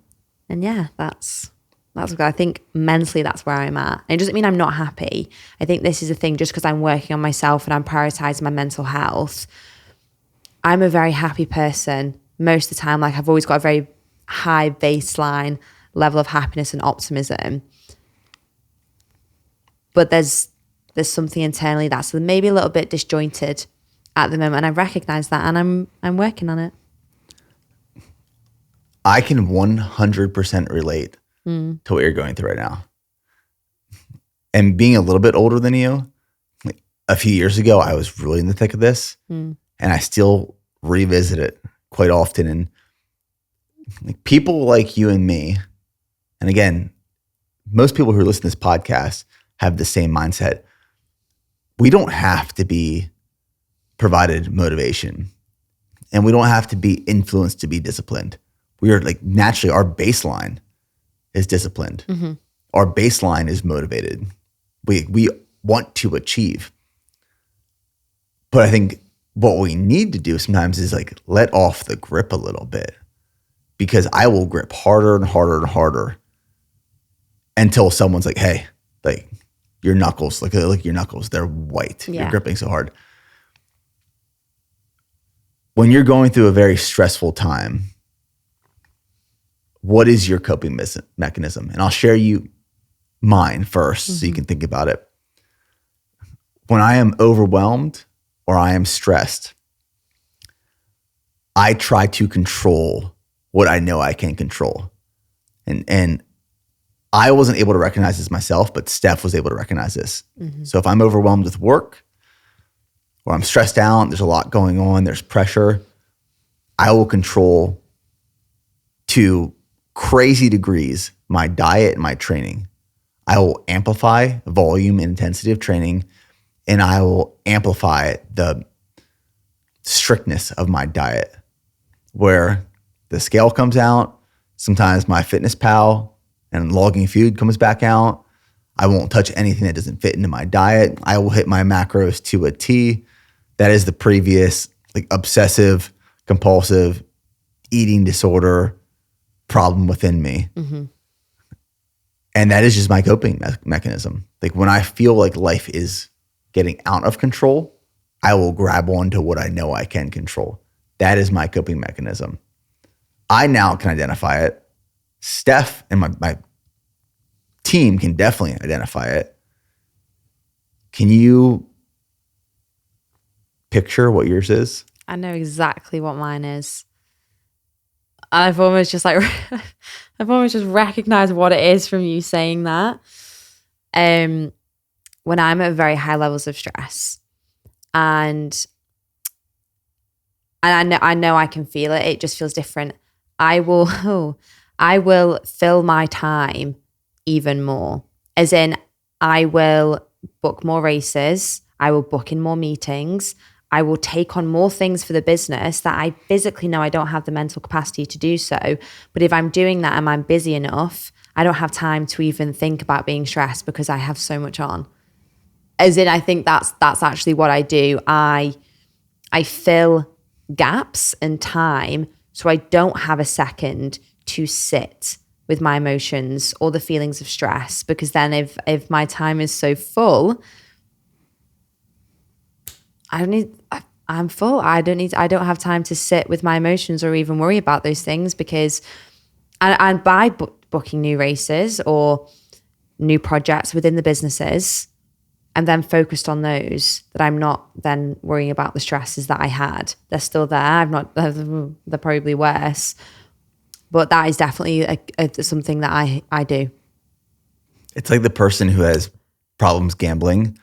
And yeah, that's good. I think mentally that's where I'm at. And it doesn't mean I'm not happy. I think this is the thing, just because I'm working on myself and I'm prioritizing my mental health, I'm a very happy person most of the time. Like, I've always got a very high baseline level of happiness and optimism. But there's something internally that's maybe a little bit disjointed at the moment, and I recognize that, and I'm working on it. I can 100% relate to what you're going through right now. And being a little bit older than you, like a few years ago, I was really in the thick of this, and I still revisit it quite often. And like, people like you and me, and again, most people who listen to this podcast have the same mindset. We don't have to be provided motivation, and we don't have to be influenced to be disciplined. We are like, naturally, our baseline is disciplined. Mm-hmm. Our baseline is motivated. We want to achieve. But I think what we need to do sometimes is like let off the grip a little bit, because I will grip harder and harder and harder until someone's like, hey, like, your knuckles, look at your knuckles, they're white. Yeah. You're gripping so hard. When you're going through a very stressful time, what is your coping mechanism? And I'll share you mine first, so you can think about it. When I am overwhelmed or I am stressed, I try to control what I know I can control. And I wasn't able to recognize this myself, but Steph was able to recognize this. Mm-hmm. So if I'm overwhelmed with work, or I'm stressed out, there's a lot going on, there's pressure, I will control to crazy degrees my diet and my training. I will amplify volume and intensity of training, and I will amplify the strictness of my diet, where the scale comes out. Sometimes my Fitness Pal and logging food comes back out. I won't touch anything that doesn't fit into my diet. I will hit my macros to a T. That is the previous like obsessive compulsive eating disorder problem within me. Mm-hmm. And that is just my coping mechanism. Like, when I feel like life is getting out of control, I will grab onto what I know I can control. That is my coping mechanism. I now can identify it. Steph and my team can definitely identify it. Can you picture what yours is? I know exactly what mine is. I've almost just recognized what it is from you saying that. When I'm at very high levels of stress, and I know I can feel it. It just feels different. I will fill my time even more. As in, I will book more races. I will book in more meetings. I will take on more things for the business that I physically know I don't have the mental capacity to do so. But if I'm doing that and I'm busy enough, I don't have time to even think about being stressed because I have so much on. As in, I think that's actually what I do. I fill gaps and time so I don't have a second to sit with my emotions or the feelings of stress, because then if my time is so full, I'm full. I don't have time to sit with my emotions or even worry about those things, because and by booking new races or new projects within the businesses, I'm then focused on those, that I'm not then worrying about the stresses that I had. They're still there. They're probably worse. But that is definitely something that I do. It's like the person who has problems gambling,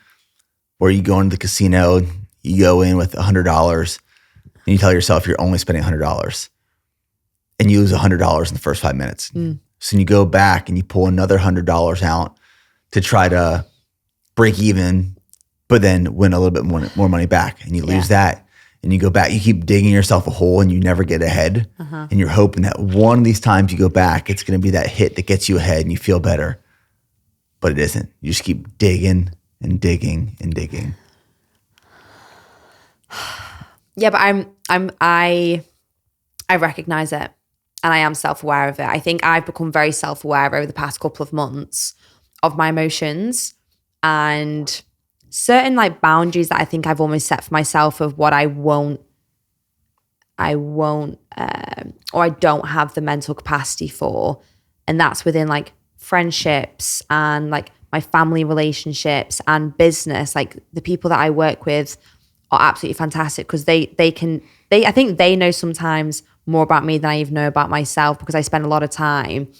where you go into the casino, you go in with $100 and you tell yourself you're only spending $100 and you lose $100 in the first 5 minutes. So you go back and you pull another $100 out to try to break even, but then win a little bit more money back, and you lose that. And you go back, you keep digging yourself a hole and you never get ahead. And you're hoping that one of these times you go back, it's going to be that hit that gets you ahead and you feel better. But it isn't. You just keep digging and digging and digging. Yeah, but I recognize it, and I am self-aware of it. I think I've become very self-aware over the past couple of months of my emotions and certain like boundaries that I think I've almost set for myself of what I won't, or I don't have the mental capacity for. And that's within like friendships and like my family relationships and business. Like the people that I work with are absolutely fantastic because I think they know sometimes more about me than I even know about myself, because I spend a lot of time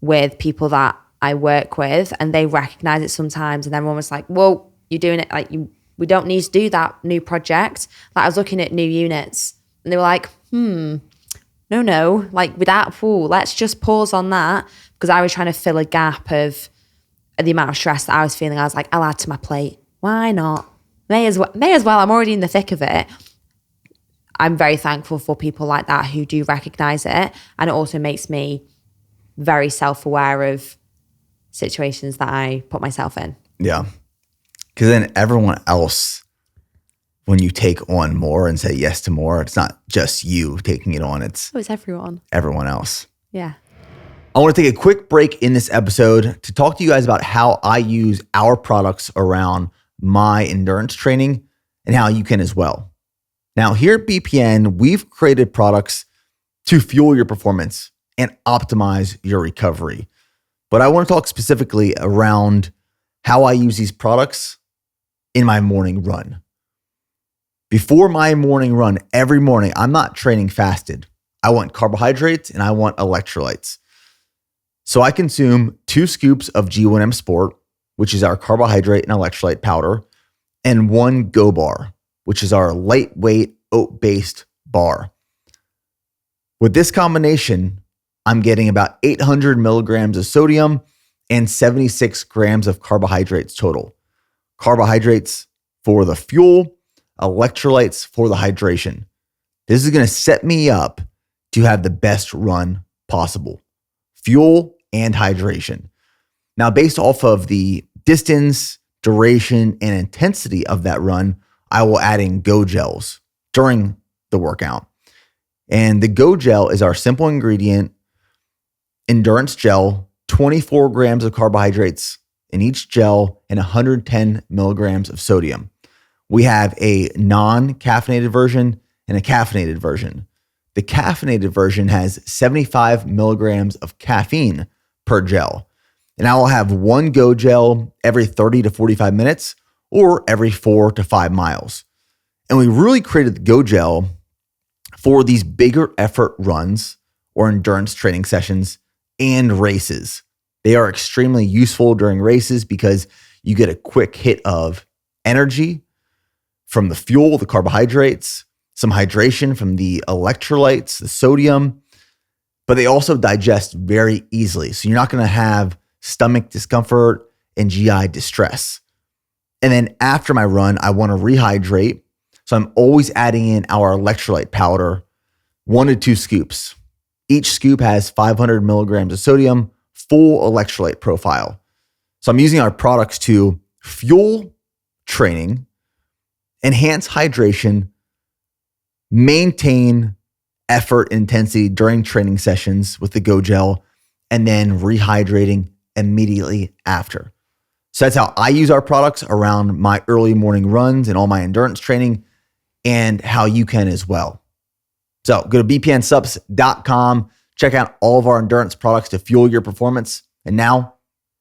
with people that I work with and they recognize it sometimes. And they're almost like, well, you're doing it like we don't need to do that new project. Like I was looking at new units and they were like, no, like with that, let's just pause on that, because I was trying to fill a gap of the amount of stress that I was feeling. I was like, I'll add to my plate. Why not? May as well. I'm already in the thick of it. I'm very thankful for people like that who do recognize it. And it also makes me very self-aware of situations that I put myself in. Yeah. Because then everyone else, when you take on more and say yes to more, it's not just you taking it on. It's everyone. Everyone else. Yeah. I want to take a quick break in this episode to talk to you guys about how I use our products around my endurance training and how you can as well. Now, here at BPN, we've created products to fuel your performance and optimize your recovery. But I want to talk specifically around how I use these products in my morning run. Before my morning run, every morning, I'm not training fasted. I want carbohydrates and I want electrolytes. So I consume 2 scoops of G1M Sport, which is our carbohydrate and electrolyte powder, and 1 Go Bar, which is our lightweight oat-based bar. With this combination, I'm getting about 800 milligrams of sodium and 76 grams of carbohydrates total. Carbohydrates for the fuel, electrolytes for the hydration. This is going to set me up to have the best run possible. Fuel and hydration. Now, based off of the distance, duration, and intensity of that run, I will add in Go Gels during the workout. And the Go Gel is our simple ingredient endurance gel, 24 grams of carbohydrates in each gel and 110 milligrams of sodium. We have a non-caffeinated version and a caffeinated version. The caffeinated version has 75 milligrams of caffeine per gel. And I will have 1 Go Gel every 30 to 45 minutes or every 4 to 5 miles. And we really created the Go Gel for these bigger effort runs or endurance training sessions and races. They are extremely useful during races because you get a quick hit of energy from the fuel, the carbohydrates, some hydration from the electrolytes, the sodium, but they also digest very easily. So you're not going to have stomach discomfort and GI distress. And then after my run, I want to rehydrate. So I'm always adding in our electrolyte powder, 1 to 2 scoops. Each scoop has 500 milligrams of sodium, full electrolyte profile. So I'm using our products to fuel training, enhance hydration, maintain effort intensity during training sessions with the Go Gel, and then rehydrating immediately after. So that's how I use our products around my early morning runs and all my endurance training, and how you can as well. So go to bpnsubs.com, check out all of our endurance products to fuel your performance. And now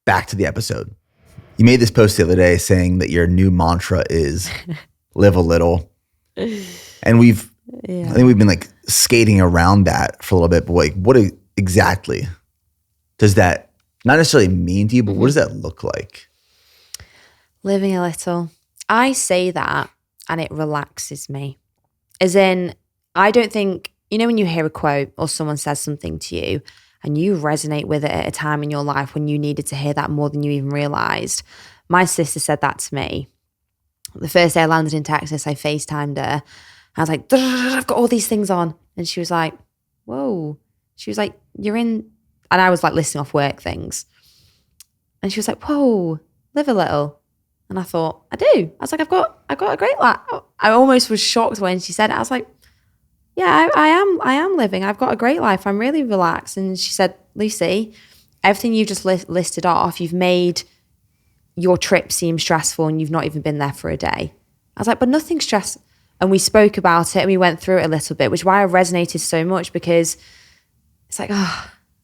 back to the episode. You made this post the other day saying that your new mantra is live a little. And I think we've been like skating around that for a little bit, but like, exactly does that not necessarily mean to you, but what does that look like? Living a little. I say that and it relaxes me. As in, I don't think, when you hear a quote or someone says something to you and you resonate with it at a time in your life when you needed to hear that more than you even realized. My sister said that to me. The first day I landed in Texas, I FaceTimed her. I was like, I've got all these things on. And she was like, whoa. She was like, you're in, and I was like listing off work things. And she was like, whoa, live a little. And I thought, I do. I was like, I've got a great life. I almost was shocked when she said it. I was like, yeah, I am living. I've got a great life. I'm really relaxed. And she said, Lucy, everything you've just listed off, you've made your trip seem stressful and you've not even been there for a day. I was like, but nothing's stressful. And we spoke about it and we went through it a little bit, which is why I resonated so much, because it's like,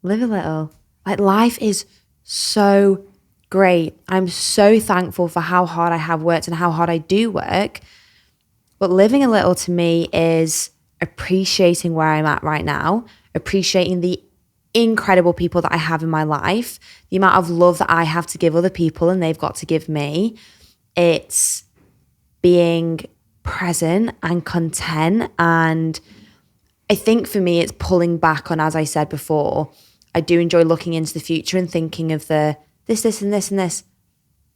live a little. Like, life is so great. I'm so thankful for how hard I have worked and how hard I do work. But living a little to me is appreciating where I'm at right now, appreciating the incredible people that I have in my life, the amount of love that I have to give other people and they've got to give me. It's being present and content. And I think for me, it's pulling back on, as I said before, I do enjoy looking into the future and thinking of the this, and this, and this.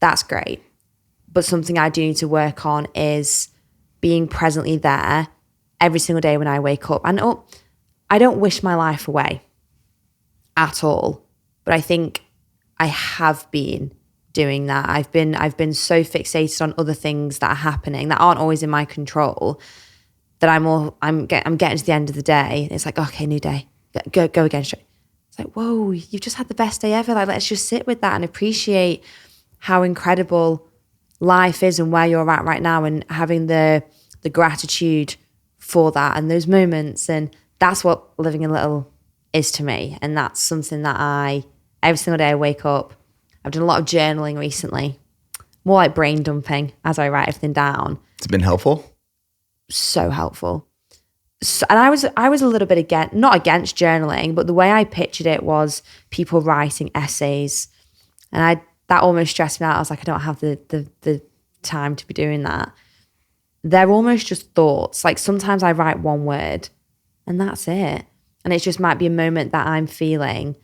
That's great. But something I do need to work on is being presently there every single day when I wake up. And I don't wish my life away at all. But I think I have been doing that. I've been so fixated on other things that are happening that aren't always in my control that I'm getting to the end of the day. And it's like, okay, new day. Go again straight. It's like, whoa, you've just had the best day ever. Like, let's just sit with that and appreciate how incredible life is and where you're at right now, and having the gratitude for that and those moments. And that's what living a little is to me. And that's something that every single day I wake up, I've done a lot of journaling recently, more like brain dumping as I write everything down. It's been helpful. So helpful. And I was a little bit not against journaling, but the way I pictured it was people writing essays, and that almost stressed me out. I was like, I don't have the time to be doing that. They're almost just thoughts. Like, sometimes I write one word and that's it, and it just might be a moment that I'm feeling.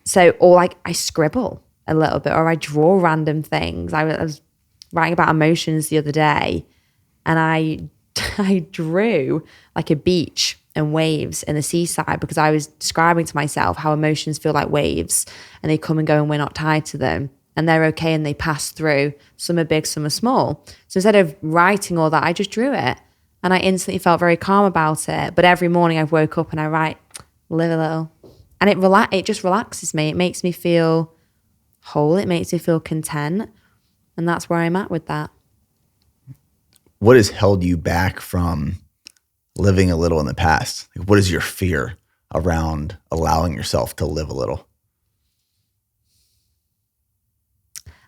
So, or like I scribble a little bit, or I draw random things. I was writing about emotions the other day, and I drew like a beach and waves and the seaside, because I was describing to myself how emotions feel like waves, and they come and go and we're not tied to them, and they're okay and they pass through. Some are big, some are small. So instead of writing all that, I just drew it, and I instantly felt very calm about it. But every morning I've woke up and I write, live a little, and it just relaxes me. It makes me feel whole. It makes me feel content, and that's where I'm at with that. What has held you back from living a little in the past? Like, what is your fear around allowing yourself to live a little?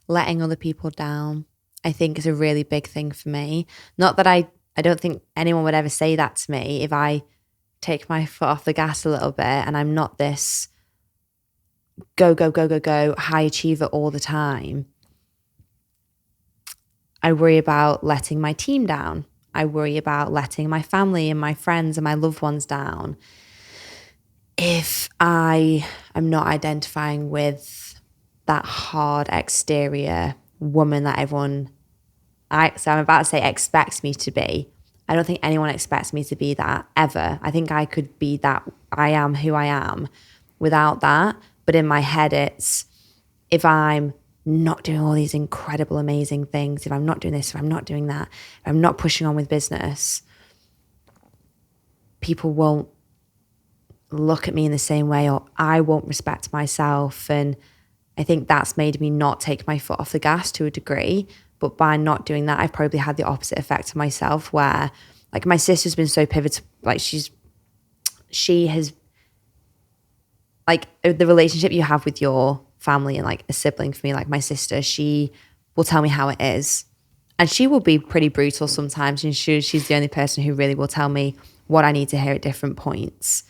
Letting other people down, I think, is a really big thing for me. Not that I don't think anyone would ever say that to me if I take my foot off the gas a little bit and I'm not this go, high achiever all the time. I worry about letting my team down. I worry about letting my family and my friends and my loved ones down. If I am not identifying with that hard exterior woman that everyone, so I'm about to say expects me to be. I don't think anyone expects me to be that ever. I think I could be that. I am who I am without that. But in my head, it's, if I'm not doing all these incredible, amazing things, if I'm not doing this, if I'm not doing that, if I'm not pushing on with business, people won't look at me in the same way, or I won't respect myself. And I think that's made me not take my foot off the gas to a degree. But by not doing that, I've probably had the opposite effect to myself, where like my sister's been so pivotal. Like she has, like, the relationship you have with your family and like a sibling, for me, like my sister, she will tell me how it is, and she will be pretty brutal sometimes, and she's the only person who really will tell me what I need to hear at different points.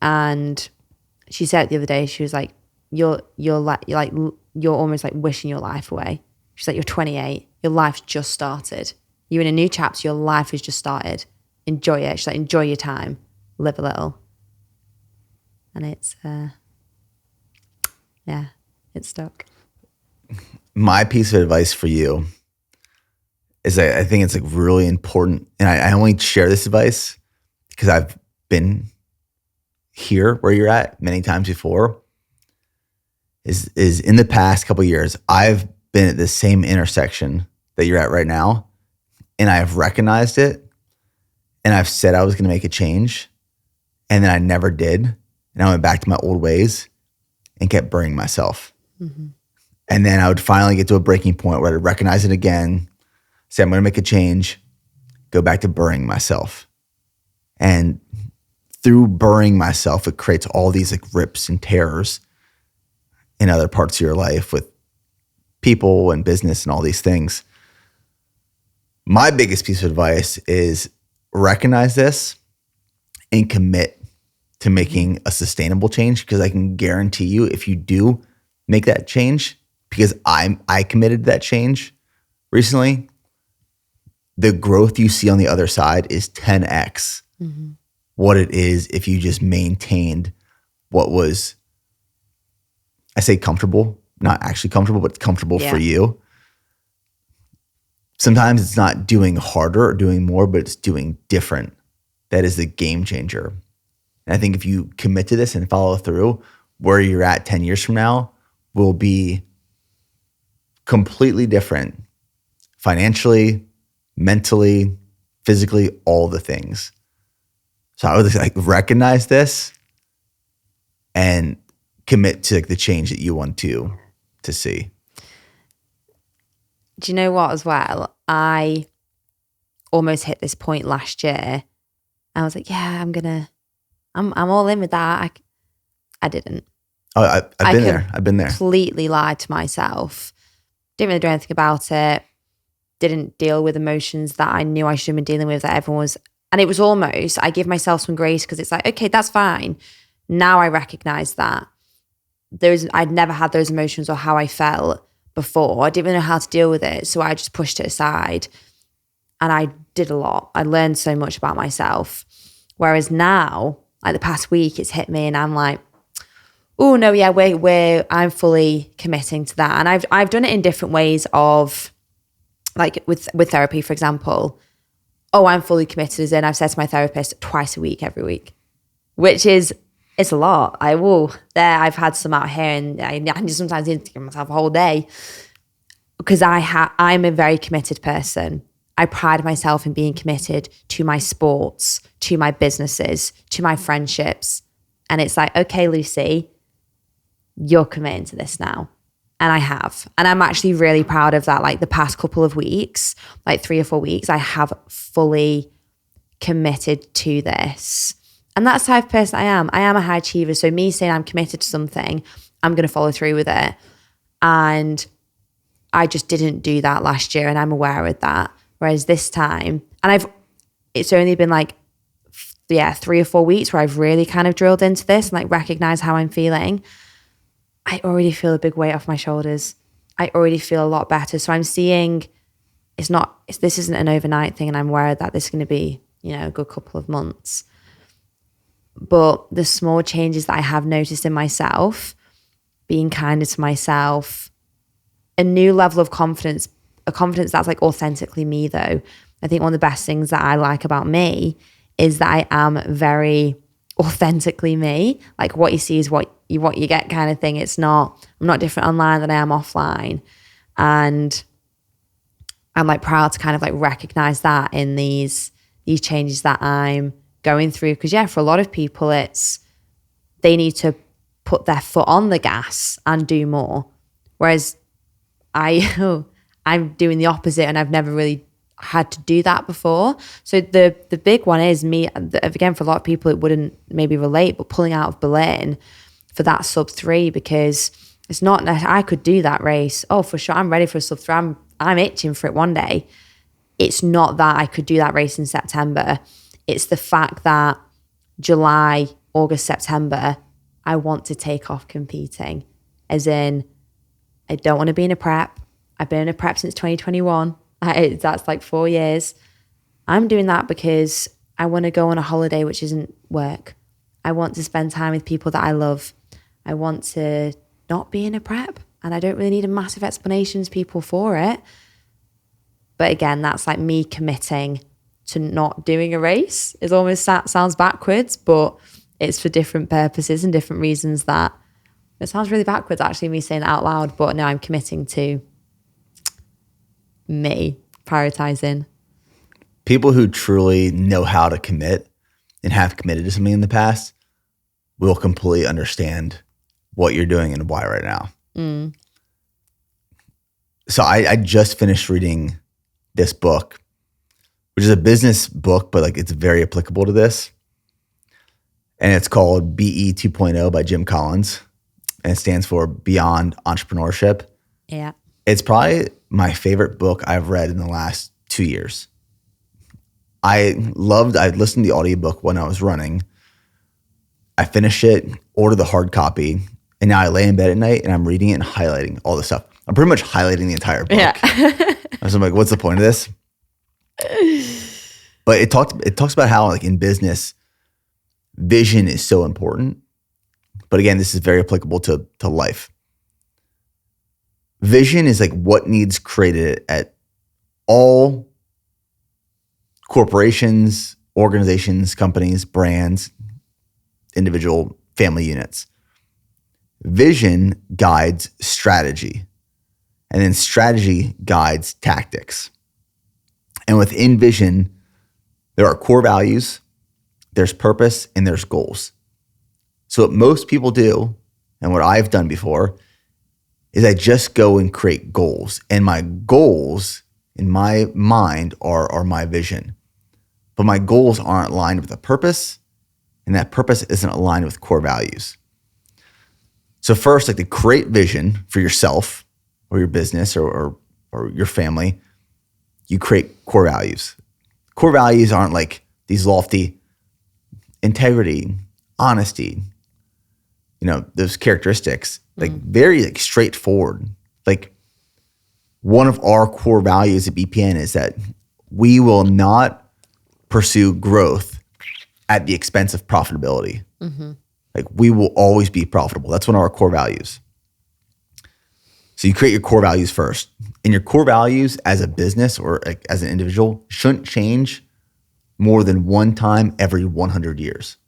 And she said it the other day, she was like, you're almost like wishing your life away. She's like, you're 28, your life's just started. You're in a new chapter, your life has just started. Enjoy it. She's like, enjoy your time, live a little. And it's, it's stuck. My piece of advice for you is I think it's like really important. And I only share this advice because I've been here where you're at many times before. Is in the past couple of years, I've been at the same intersection that you're at right now. And I've recognized it. And I've said I was going to make a change. And then I never did. And I went back to my old ways and kept burning myself. Mm-hmm. And then I would finally get to a breaking point where I'd recognize it again, say, I'm going to make a change, go back to burning myself. And through burning myself, it creates all these like rips and tears in other parts of your life with people and business and all these things. My biggest piece of advice is recognize this and commit to making a sustainable change, because I can guarantee you if you do make that change, because I committed to that change recently, the growth you see on the other side is 10x what it is if you just maintained what was, I say comfortable, not actually comfortable, but comfortable for you. Sometimes it's not doing harder or doing more, but it's doing different. That is the game changer. And I think if you commit to this and follow through, where you're at 10 years from now will be completely different financially, mentally, physically, all the things. So I would like recognize this and commit to like the change that you want to see. Do you know what as well? I almost hit this point last year. I was like, yeah, I'm all in with that. I didn't. Oh, I've been there. I've been there. Completely lied to myself. Didn't really do anything about it. Didn't deal with emotions that I knew I should have been dealing with, that everyone was. And it was almost, I give myself some grace because it's like, okay, that's fine. Now I recognize that. I'd never had those emotions or how I felt before. I didn't even know how to deal with it. So I just pushed it aside. And I did a lot. I learned so much about myself. Whereas now, like the past week, it's hit me and I'm like, oh no, yeah, I'm fully committing to that. And I've done it in different ways of, like with therapy, for example. Oh, I'm fully committed as in I've said to my therapist twice a week, every week, which is, it's a lot. I've had some out here and I sometimes need to give myself a whole day because I'm a very committed person. I pride myself in being committed to my sports, to my businesses, to my friendships. And it's like, okay, Lucy, you're committing to this now. And I have. And I'm actually really proud of that. Like the past couple of weeks, like 3 or 4 weeks, I have fully committed to this. And that's the type of person I am. I am a high achiever. So me saying I'm committed to something, I'm going to follow through with it. And I just didn't do that last year. And I'm aware of that. Whereas this time, and it's only been like, 3 or 4 weeks where I've really kind of drilled into this and like recognize how I'm feeling. I already feel a big weight off my shoulders. I already feel a lot better. So I'm seeing this isn't an overnight thing, and I'm aware that this is going to be, a good couple of months. But the small changes that I have noticed in myself, being kinder to myself, a new level of confidence, a confidence that's like authentically me though. I think one of the best things that I like about me is that I am very authentically me. Like what you see is what you get kind of thing. I'm not different online than I am offline. And I'm like proud to kind of like recognize that in these changes that I'm going through. Because for a lot of people, they need to put their foot on the gas and do more. Whereas I'm doing the opposite, and I've never really had to do that before. So the big one is me, again, for a lot of people, it wouldn't maybe relate, but pulling out of Berlin for that sub 3, because it's not, I could do that race. Oh, for sure. I'm ready for a sub 3. I'm itching for it one day. It's not that I could do that race in September. It's the fact that July August, September, I want to take off competing. As in, I don't want to be in a prep. I've been in a prep since 2021. That's like 4 years. I'm doing that because I want to go on a holiday, which isn't work. I want to spend time with people that I love. I want to not be in a prep. And I don't really need a massive explanations people for it. But again, that's like me committing to not doing a race. It almost sounds backwards, but it's for different purposes and different reasons. That it sounds really backwards actually, me saying it out loud, but no, I'm committing to me prioritizing. People who truly know how to commit and have committed to something in the past will completely understand what you're doing and why right now. So I just finished reading this book, which is a business book, but like it's very applicable to this. And it's called BE 2.0 by Jim Collins. And it stands for Beyond Entrepreneurship. Yeah. It's probably my favorite book I've read in the last 2 years. I listened to the audiobook when I was running. I finished it, ordered the hard copy, and now I lay in bed at night and I'm reading it and highlighting all the stuff. I'm pretty much highlighting the entire book. Yeah. So I'm like, what's the point of this? But it talks about how like in business, vision is so important. But again, this is very applicable to life. Vision is like what needs created at all corporations, organizations, companies, brands, individual family units. Vision guides strategy, and then strategy guides tactics. And within vision, there are core values, there's purpose, and there's goals. So what most people do, and what I've done before, is I just go and create goals. And my goals in my mind are my vision. But my goals aren't aligned with a purpose, and that purpose isn't aligned with core values. So first, like to create vision for yourself or your business or your family, you create core values. Core values aren't like these lofty integrity, honesty, those characteristics, like very like straightforward. Like one of our core values at BPN is that we will not pursue growth at the expense of profitability. Like we will always be profitable. That's one of our core values. So you create your core values first. And your core values as a business or like as an individual shouldn't change more than one time every 100 years.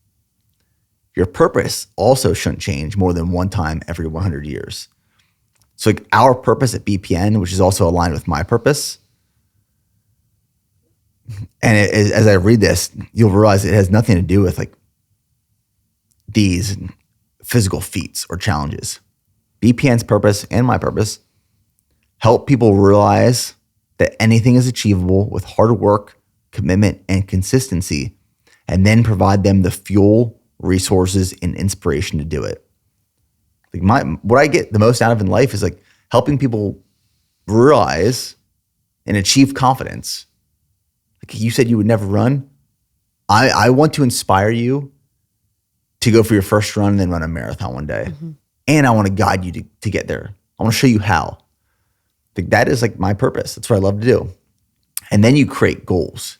Your purpose also shouldn't change more than one time every 100 years. So like our purpose at BPN, which is also aligned with my purpose, and as I read this, you'll realize it has nothing to do with like these physical feats or challenges. BPN's purpose and my purpose help people realize that anything is achievable with hard work, commitment, and consistency, and then provide them the fuel, resources, and inspiration to do it. Like what I get the most out of in life is like helping people realize and achieve confidence. Like you said you would never run. I want to inspire you to go for your first run and then run a marathon one day. And I want to guide you to get there. I want to show you how. Like that is like my purpose. That's what I love to do. And then you create goals.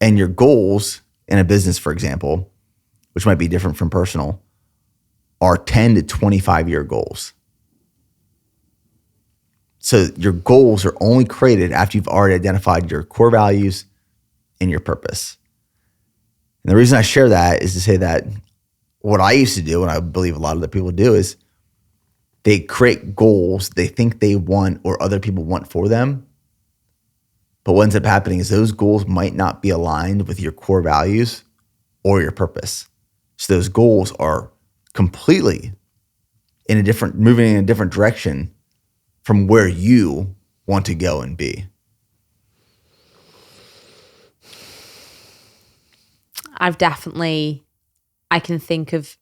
And your goals in a business, for example, which might be different from personal, are 10 to 25-year goals. So your goals are only created after you've already identified your core values and your purpose. And the reason I share that is to say that what I used to do, and I believe a lot of the people do, is they create goals they think they want or other people want for them. But what ends up happening is those goals might not be aligned with your core values or your purpose. So those goals are completely moving in a different direction from where you want to go and be. I can think of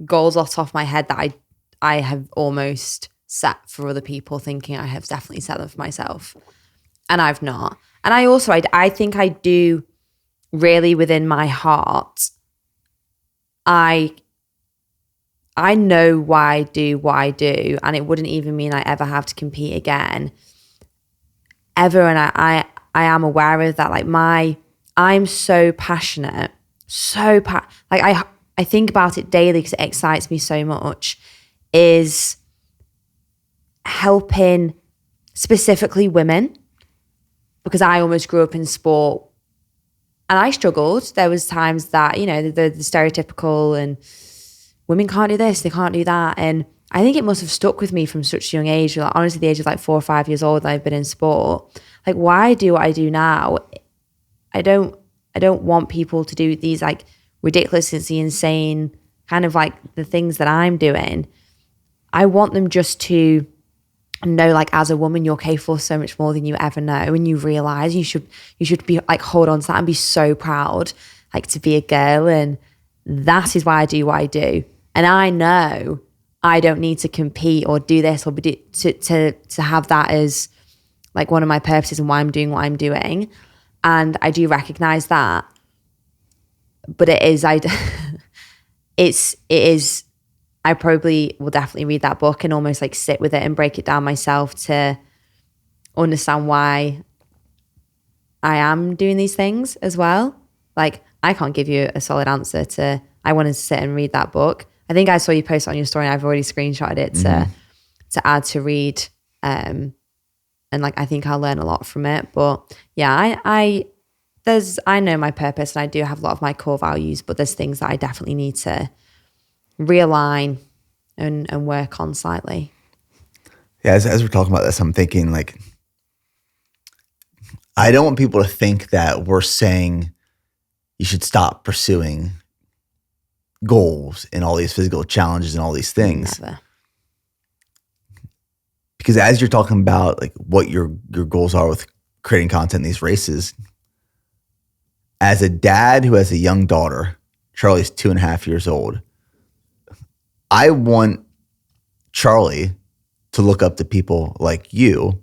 goals off the top of my head that I have almost set for other people, thinking I have definitely set them for myself. And I've not. And I think I do really within my heart. I know why I do what I do, and it wouldn't even mean I ever have to compete again ever. And I am aware of that. Like I'm so passionate, like I think about it daily because it excites me so much, is helping specifically women, because I almost grew up in sport and I struggled. There was times that, you know, the stereotypical and women can't do this, they can't do that. And I think it must have stuck with me from such a young age. Like, honestly, the age of like 4 or 5 years old, I've been in sport. Like, why I do what I do now, I don't want people to do these like ridiculously insane kind of like the things that I'm doing. I want them just to know, like, as a woman, you're capable of so much more than you ever know, and you realize you should be like, hold on to that and be so proud, like, to be a girl. And that is why I do what I do. And I know I don't need to compete or do this or to have that as like one of my purposes and why I'm doing what I'm doing. And I do recognize that, but it is I probably will definitely read that book and almost like sit with it and break it down myself to understand why I am doing these things as well. Like, I can't give you a solid answer to, I wanted to sit and read that book. I think I saw you post it on your story and I've already screenshotted it to add to read. And like, I think I'll learn a lot from it. But yeah, I know my purpose and I do have a lot of my core values, but there's things that I definitely need to realign and work on slightly. Yeah, as we're talking about this, I'm thinking like, I don't want people to think that we're saying you should stop pursuing goals and all these physical challenges and all these things. Never. Because as you're talking about like what your goals are with creating content in these races, as a dad who has a young daughter, Charlie's 2.5 years old, I want Charlie to look up to people like you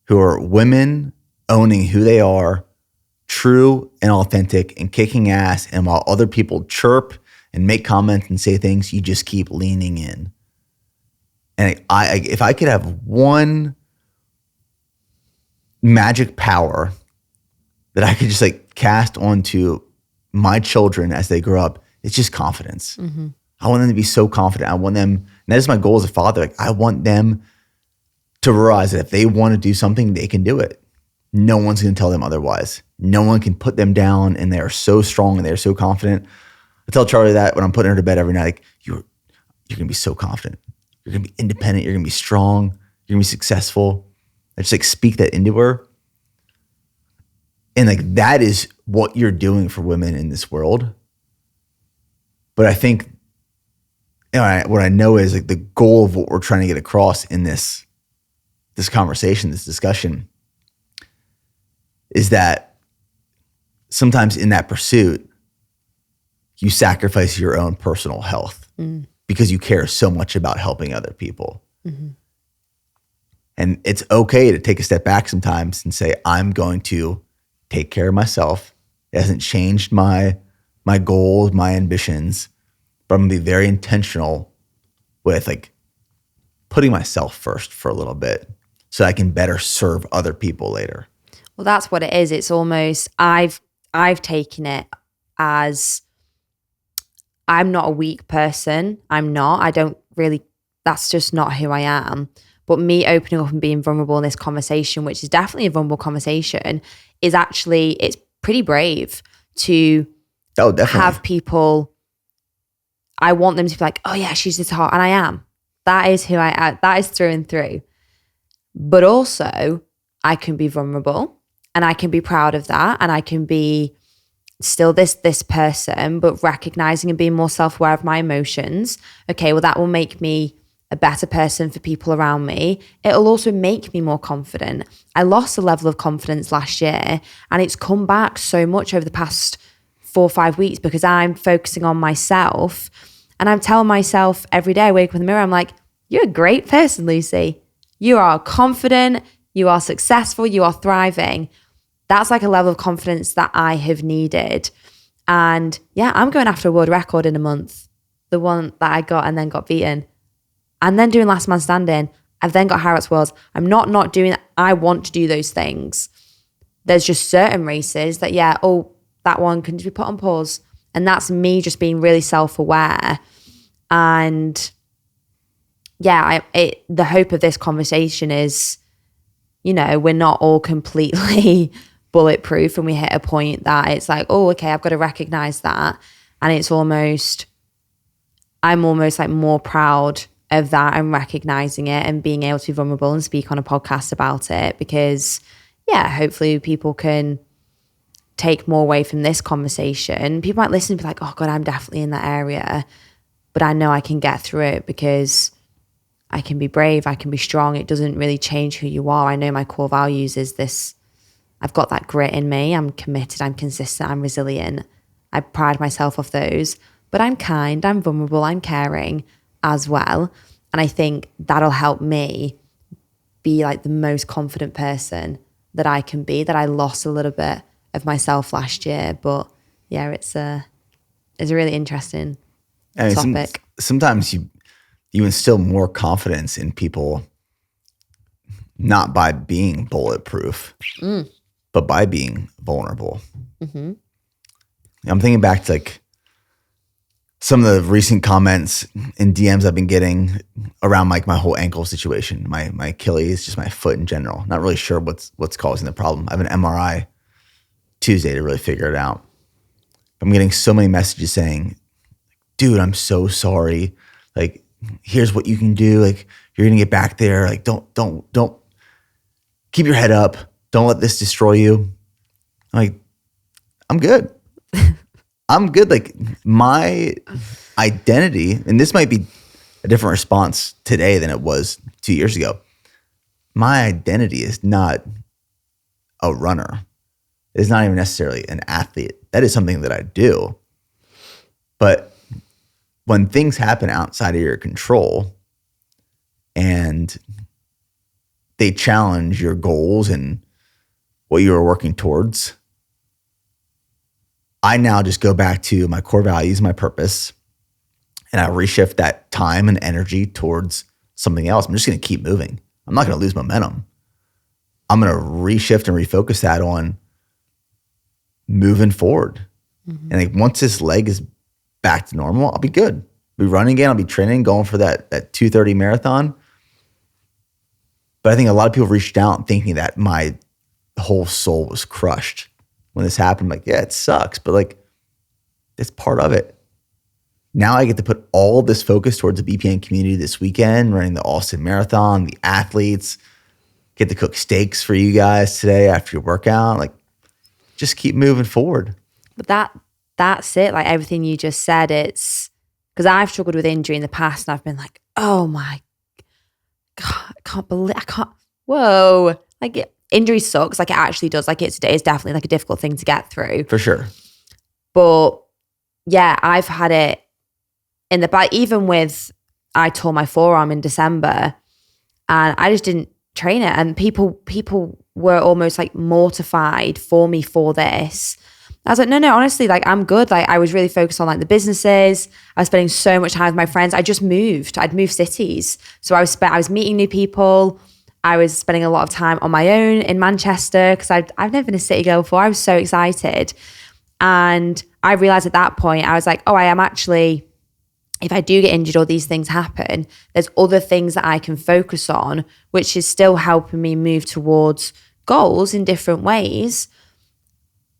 who are women owning who they are, true and authentic and kicking ass. And while other people chirp and make comments and say things, you just keep leaning in. And if I could have one magic power that I could just like cast onto my children as they grow up, it's just confidence. Mm-hmm. I want them to be so confident. I want them, and that is my goal as a father. Like, I want them to realize that if they want to do something, they can do it. No one's going to tell them otherwise. No one can put them down, and they are so strong and they're so confident. I tell Charlie that when I'm putting her to bed every night, like, you're going to be so confident. You're going to be independent. You're going to be strong. You're going to be successful. I just like speak that into her. And like, that is what you're doing for women in this world. But I think, you know, what I know is like the goal of what we're trying to get across in this conversation, this discussion, is that sometimes in that pursuit, you sacrifice your own personal health because you care so much about helping other people. Mm-hmm. And it's okay to take a step back sometimes and say, I'm going to take care of myself. It hasn't changed my goals, my ambitions, but I'm going to be very intentional with like putting myself first for a little bit so I can better serve other people later. Well, that's what it is. It's almost, I've taken it as, I'm not a weak person. I'm not. I don't really, that's just not who I am. But me opening up and being vulnerable in this conversation, which is definitely a vulnerable conversation, is actually, it's pretty brave to have people, I want them to be like, oh yeah, she's just hot. And I am. That is who I am. That is through and through. But also, I can be vulnerable and I can be proud of that. And I can be still this person, but recognizing and being more self-aware of my emotions. Okay, well, that will make me a better person for people around me. It'll also make me more confident. I lost a level of confidence last year and it's come back so much over the past 4 or 5 weeks because I'm focusing on myself and I'm telling myself every day, I wake up in the mirror, I'm like, you're a great person, Lucy. You are confident, you are successful, you are thriving. That's like a level of confidence that I have needed. And yeah, I'm going after a world record in a month. The one that I got and then got beaten. And then doing last man standing. I've then got High Worlds. I'm not doing that. I want to do those things. There's just certain races that, that one can just be put on pause. And that's me just being really self-aware. And the hope of this conversation is, we're not all completely bulletproof, and we hit a point that it's like, oh, okay, I've got to recognize that. And it's I'm almost like more proud of that and recognizing it and being able to be vulnerable and speak on a podcast about it, because hopefully people can take more away from this conversation. People might listen and be like, oh God, I'm definitely in that area, but I know I can get through it because I can be brave, I can be strong. It doesn't really change who you are. I know my core values is this. I've got that grit in me. I'm committed, I'm consistent, I'm resilient. I pride myself off those, but I'm kind, I'm vulnerable, I'm caring as well. And I think that'll help me be like the most confident person that I can be, that I lost a little bit of myself last year. But yeah, it's a really interesting topic. Sometimes you instill more confidence in people, not by being bulletproof, but by being vulnerable. Mm-hmm. I'm thinking back to like some of the recent comments and DMs I've been getting around like my whole ankle situation, my Achilles, just my foot in general. Not really sure what's causing the problem. I have an MRI Tuesday to really figure it out. I'm getting so many messages saying, dude, I'm so sorry. Like, here's what you can do. Like, you're going to get back there. Like, don't keep your head up. Don't let this destroy you. I'm like, I'm good. I'm good. Like, my identity, and this might be a different response today than it was 2 years ago. My identity is not a runner. It's not even necessarily an athlete. That is something that I do. But when things happen outside of your control and they challenge your goals and what you are working towards, I now just go back to my core values, my purpose, and I reshift that time and energy towards something else. I'm just going to keep moving. I'm not going to lose momentum. I'm going to reshift and refocus that on moving forward. Mm-hmm. And like once this leg is back to normal, I'll be good. I'll be running again. I'll be training, going for that 2:30 marathon. But I think a lot of people reached out thinking that my whole soul was crushed when this happened. I'm like, yeah, it sucks, but like, it's part of it. Now I get to put all this focus towards the BPN community this weekend, running the Austin Marathon, the athletes, get to cook steaks for you guys today after your workout. Like, just keep moving forward. But that's it. Like everything you just said, it's because I've struggled with injury in the past and I've been like, oh my God, whoa. Like injury sucks. Like it actually does. Like it's definitely like a difficult thing to get through. For sure. But yeah, I've had it in the back, even with, I tore my forearm in December and I just didn't train it. And people were almost like mortified for me for this. I was like, no, honestly, like I'm good. Like I was really focused on like the businesses. I was spending so much time with my friends. I just moved. I'd moved cities. So I was meeting new people. I was spending a lot of time on my own in Manchester because I've never been a city girl before. I was so excited. And I realized at that point, I was like, oh, I am actually, if I do get injured or these things happen, there's other things that I can focus on, which is still helping me move towards goals in different ways.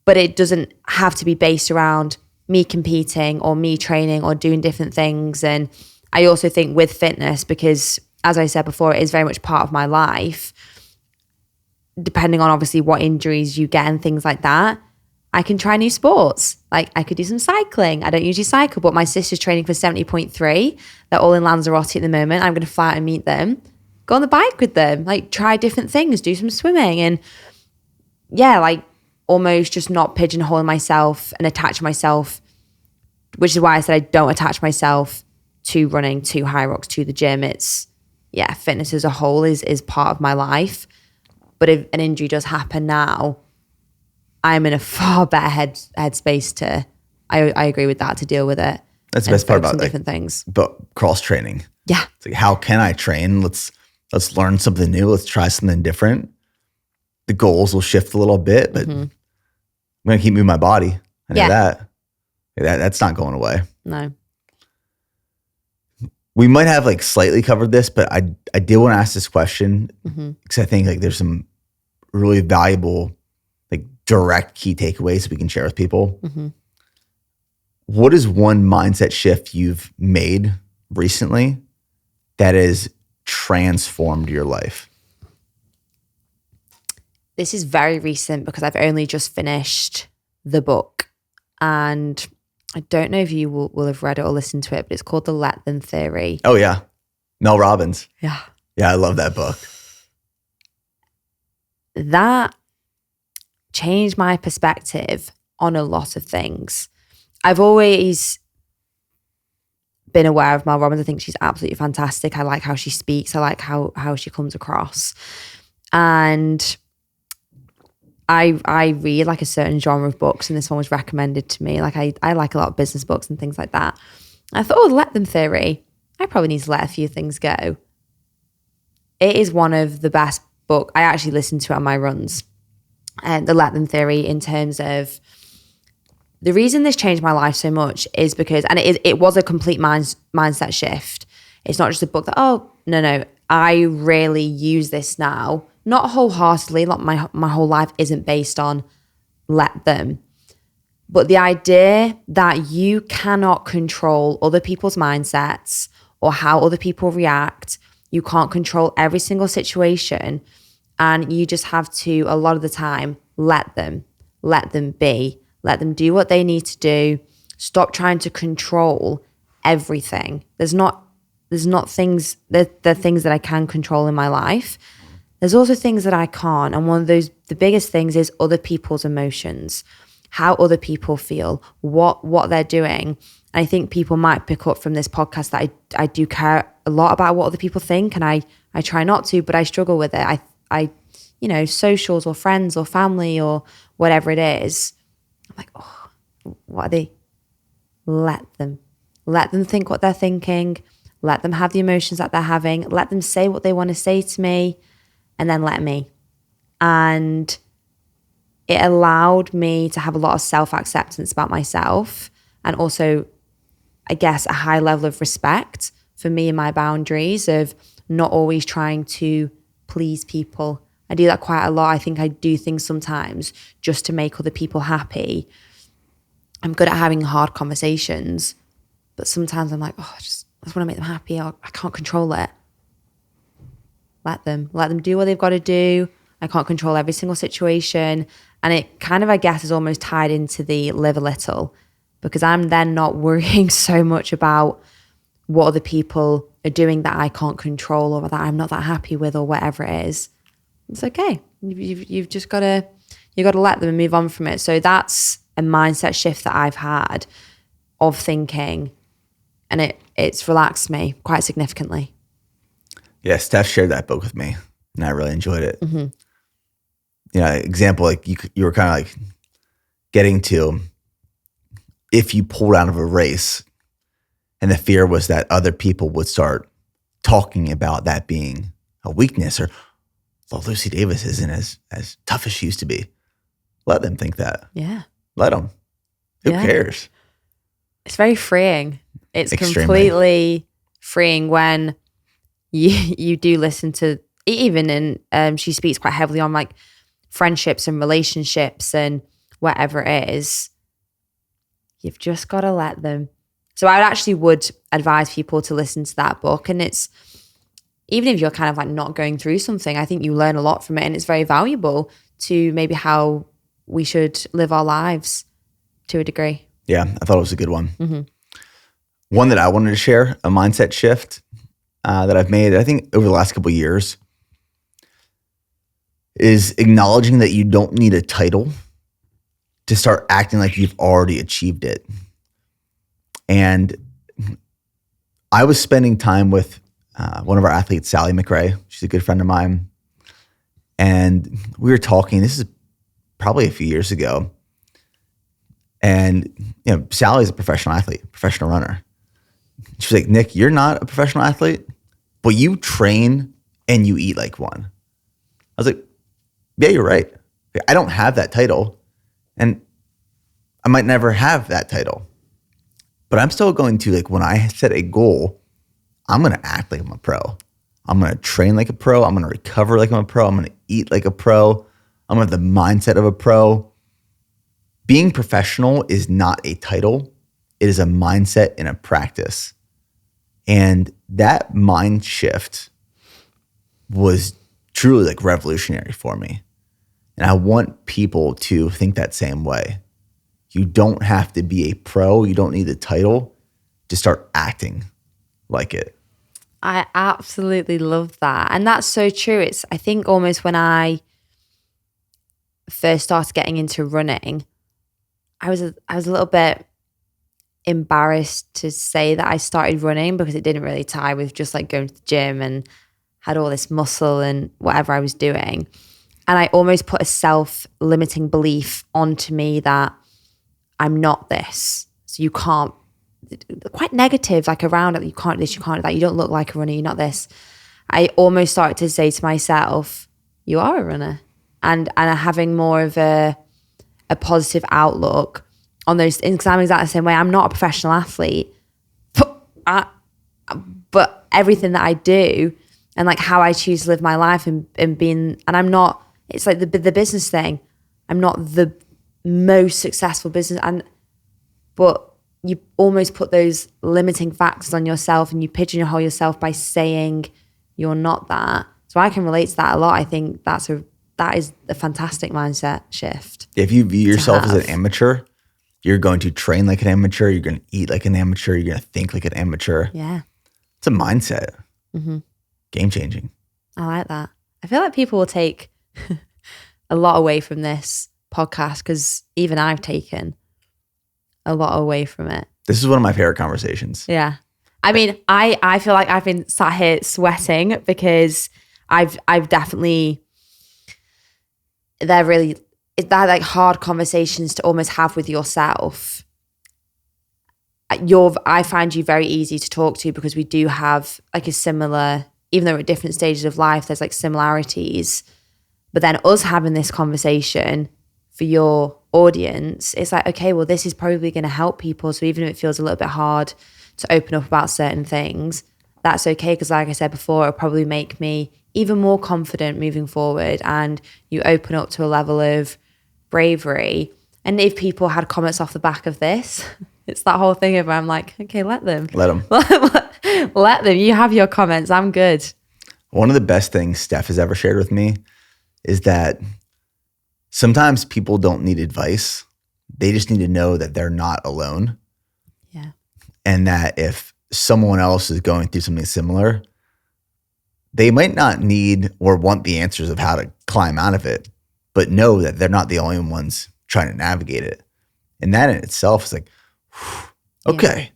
But it doesn't have to be based around me competing or me training or doing different things. And I also think with fitness, because as I said before, it is very much part of my life, depending on obviously what injuries you get and things like that, I can try new sports. Like I could do some cycling. I don't usually cycle, but my sister's training for 70.3. They're all in Lanzarote at the moment. I'm going to fly out and meet them, go on the bike with them, like try different things, do some swimming. And yeah, like almost just not pigeonholing myself and attach myself, which is why I said I don't attach myself to running, to High Rocks, to the gym. It's, yeah, fitness as a whole is part of my life. But if an injury does happen now, I'm in a far better headspace to I agree with that, to deal with it. That's the best part about different things. But cross training. Yeah. It's like, how can I train? Let's learn something new. Let's try something different. The goals will shift a little bit, but I'm going to keep moving my body. I know that. That's not going away. No. We might have like slightly covered this, but I did want to ask this question because I think like there's some really valuable, like direct key takeaways we can share with people. What is one mindset shift you've made recently that has transformed your life? This is very recent because I've only just finished the book, and I don't know if you will have read it or listened to it, but it's called The Let Them Theory. Oh yeah. Mel Robbins. Yeah. Yeah, I love that book. That changed my perspective on a lot of things. I've always been aware of Mel Robbins. I think she's absolutely fantastic. I like how she speaks. I like how she comes across. And I read like a certain genre of books, and this one was recommended to me. Like I like a lot of business books and things like that. I thought, oh, Let Them Theory. I probably need to let a few things go. It is one of the best books. I actually listen to it on my runs. And the Let Them Theory, in terms of the reason this changed my life so much is because, and it was a complete mindset shift. It's not just a book that, oh, no, I really use this now. Not wholeheartedly, like my whole life isn't based on let them. But the idea that you cannot control other people's mindsets or how other people react, you can't control every single situation, and you just have to, a lot of the time, let them be. Let them do what they need to do. Stop trying to control everything. There's not things, there are things that I can control in my life. There's also things that I can't. And one of those, the biggest things is other people's emotions, how other people feel, what they're doing. And I think people might pick up from this podcast that I do care a lot about what other people think. And I try not to, but I struggle with it. I socials or friends or family or whatever it is, I'm like, oh, what are they? Let them think what they're thinking. Let them have the emotions that they're having. Let them say what they want to say to me, and then let me. And it allowed me to have a lot of self-acceptance about myself, and also, I guess, a high level of respect for me and my boundaries, of not always trying to please people. I do that quite a lot. I think I do things sometimes just to make other people happy. I'm good at having hard conversations, but sometimes I'm like, oh, I just want to make them happy. I can't control it. Let them do what they've got to do. I can't control every single situation. And it kind of, I guess, is almost tied into the live a little, because I'm then not worrying so much about what other people are doing that I can't control or that I'm not that happy with or whatever it is. It's okay. You've just got to let them and move on from it. So that's a mindset shift that I've had of thinking, and it's relaxed me quite significantly. Yeah, Steph shared that book with me, and I really enjoyed it. Example, like you were kind of like getting to, if you pulled out of a race and the fear was that other people would start talking about that being a weakness, or, well, Lucy Davis isn't as tough as she used to be. Let them think that. Yeah. Let them. Who cares? It's very freeing. It's Extremely. completely freeing when you do listen to, even in, she speaks quite heavily on like friendships and relationships and whatever it is. You've just got to let them. So I actually would advise people to listen to that book. And it's, even if you're kind of like not going through something, I think you learn a lot from it, and it's very valuable to maybe how we should live our lives to a degree. Yeah, I thought it was a good one. One that I wanted to share, a mindset shift that I've made, I think, over the last couple of years, is acknowledging that you don't need a title to start acting like you've already achieved it. And I was spending time with one of our athletes, Sally McRae. She's a good friend of mine. And we were talking, this is probably a few years ago. And, Sally's a professional athlete, professional runner. She's like, Nick, you're not a professional athlete, but you train and you eat like one. I was like, yeah, you're right. I don't have that title and I might never have that title, but I'm still going to, like, when I set a goal, I'm going to act like I'm a pro. I'm going to train like a pro. I'm going to recover like I'm a pro. I'm going to eat like a pro. I'm going to have the mindset of a pro. Being professional is not a title. It is a mindset and a practice. And that mind shift was truly like revolutionary for me. And I want people to think that same way. You don't have to be a pro. You don't need the title to start acting like it. I absolutely love that. And that's so true. I think almost when I first started getting into running, I was a little bit embarrassed to say that I started running because it didn't really tie with just like going to the gym and had all this muscle and whatever I was doing. And I almost put a self-limiting belief onto me that I'm not this. So you can't, quite negative, like around it, you can't do this, you can't do that, you don't look like a runner, you're not this. I almost started to say to myself, you are a runner. And having more of a positive outlook on those things, because I'm exactly the same way. I'm not a professional athlete, but everything that I do and like how I choose to live my life and I'm not, it's like the business thing. I'm not the most successful business, but you almost put those limiting factors on yourself and you pigeonhole yourself by saying you're not that. So I can relate to that a lot. I think that is a fantastic mindset shift. If you view yourself as an amateur, you're going to train like an amateur. You're going to eat like an amateur. You're going to think like an amateur. Yeah. It's a mindset. Mm-hmm. Game changing. I like that. I feel like people will take a lot away from this podcast because even I've taken a lot away from it. This is one of my favorite conversations. Yeah. I mean, I feel like I've been sat here sweating because I've definitely, they're like hard conversations to almost have with yourself. I find you very easy to talk to because we do have like a similar, even though we're at different stages of life, there's like similarities. But then us having this conversation for your audience, it's like, okay, well, this is probably going to help people. So even if it feels a little bit hard to open up about certain things, that's okay. Because like I said before, it'll probably make me even more confident moving forward. And you open up to a level of bravery. And if people had comments off the back of this, it's that whole thing of I'm like, okay, let them. Let them. Let them. You have your comments. I'm good. One of the best things Steph has ever shared with me is that sometimes people don't need advice. They just need to know that they're not alone. Yeah. And that if someone else is going through something similar, they might not need or want the answers of how to climb out of it, but know that they're not the only ones trying to navigate it. And that in itself is like, okay,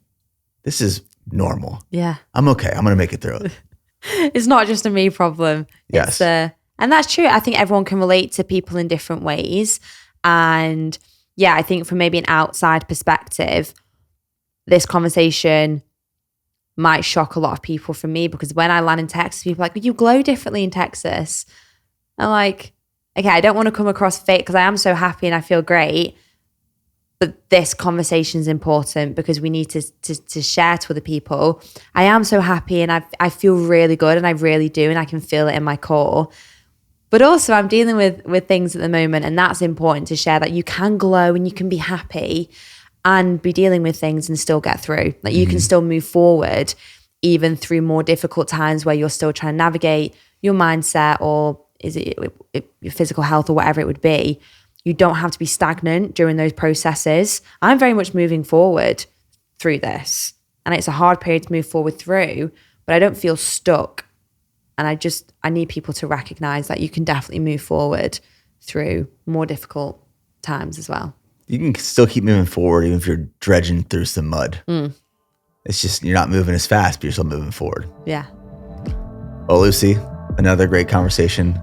this is normal. Yeah. I'm okay. I'm going to make it through it. It's not just a me problem. Yes. And that's true. I think everyone can relate to people in different ways. And yeah, I think from maybe an outside perspective, this conversation might shock a lot of people from me because when I land in Texas, people are like, you glow differently in Texas. I'm like, okay, I don't want to come across fake because I am so happy and I feel great. But this conversation is important because we need to share to other people. I am so happy and I feel really good and I really do and I can feel it in my core. But also I'm dealing with things at the moment and that's important to share that you can glow and you can be happy and be dealing with things and still get through. Like you can still move forward even through more difficult times where you're still trying to navigate your mindset or is it your physical health or whatever it would be. You don't have to be stagnant during those processes. I'm very much moving forward through this. And it's a hard period to move forward through, but I don't feel stuck. And I need people to recognize that you can definitely move forward through more difficult times as well. You can still keep moving forward even if you're dredging through some mud. It's just you're not moving as fast, but you're still moving forward. Yeah. Well, Lucy, another great conversation.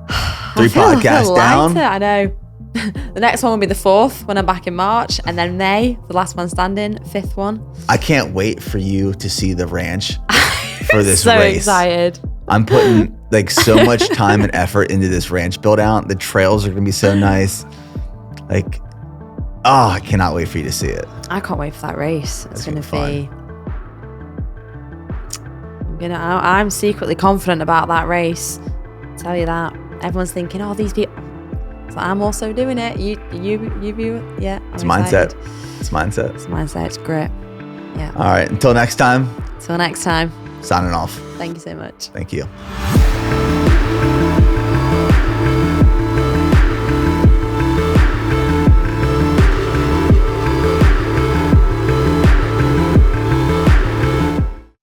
3 podcasts down. I know. The next one will be the 4th when I'm back in March, and then May, the last one standing, 5th one. I can't wait for you to see the ranch for this so race. Excited. I'm putting like so much time and effort into this ranch build out. The trails are gonna be so nice. Like, oh, I cannot wait for you to see it. I can't wait for that race. It's gonna be. I'm secretly confident about that race. I'll tell you that. Everyone's thinking, oh, these people. So I'm also doing it. You yeah. It's mindset. It's mindset. It's mindset. It's grit. Yeah. All right. Until next time. Till next time. Signing off. Thank you so much. Thank you.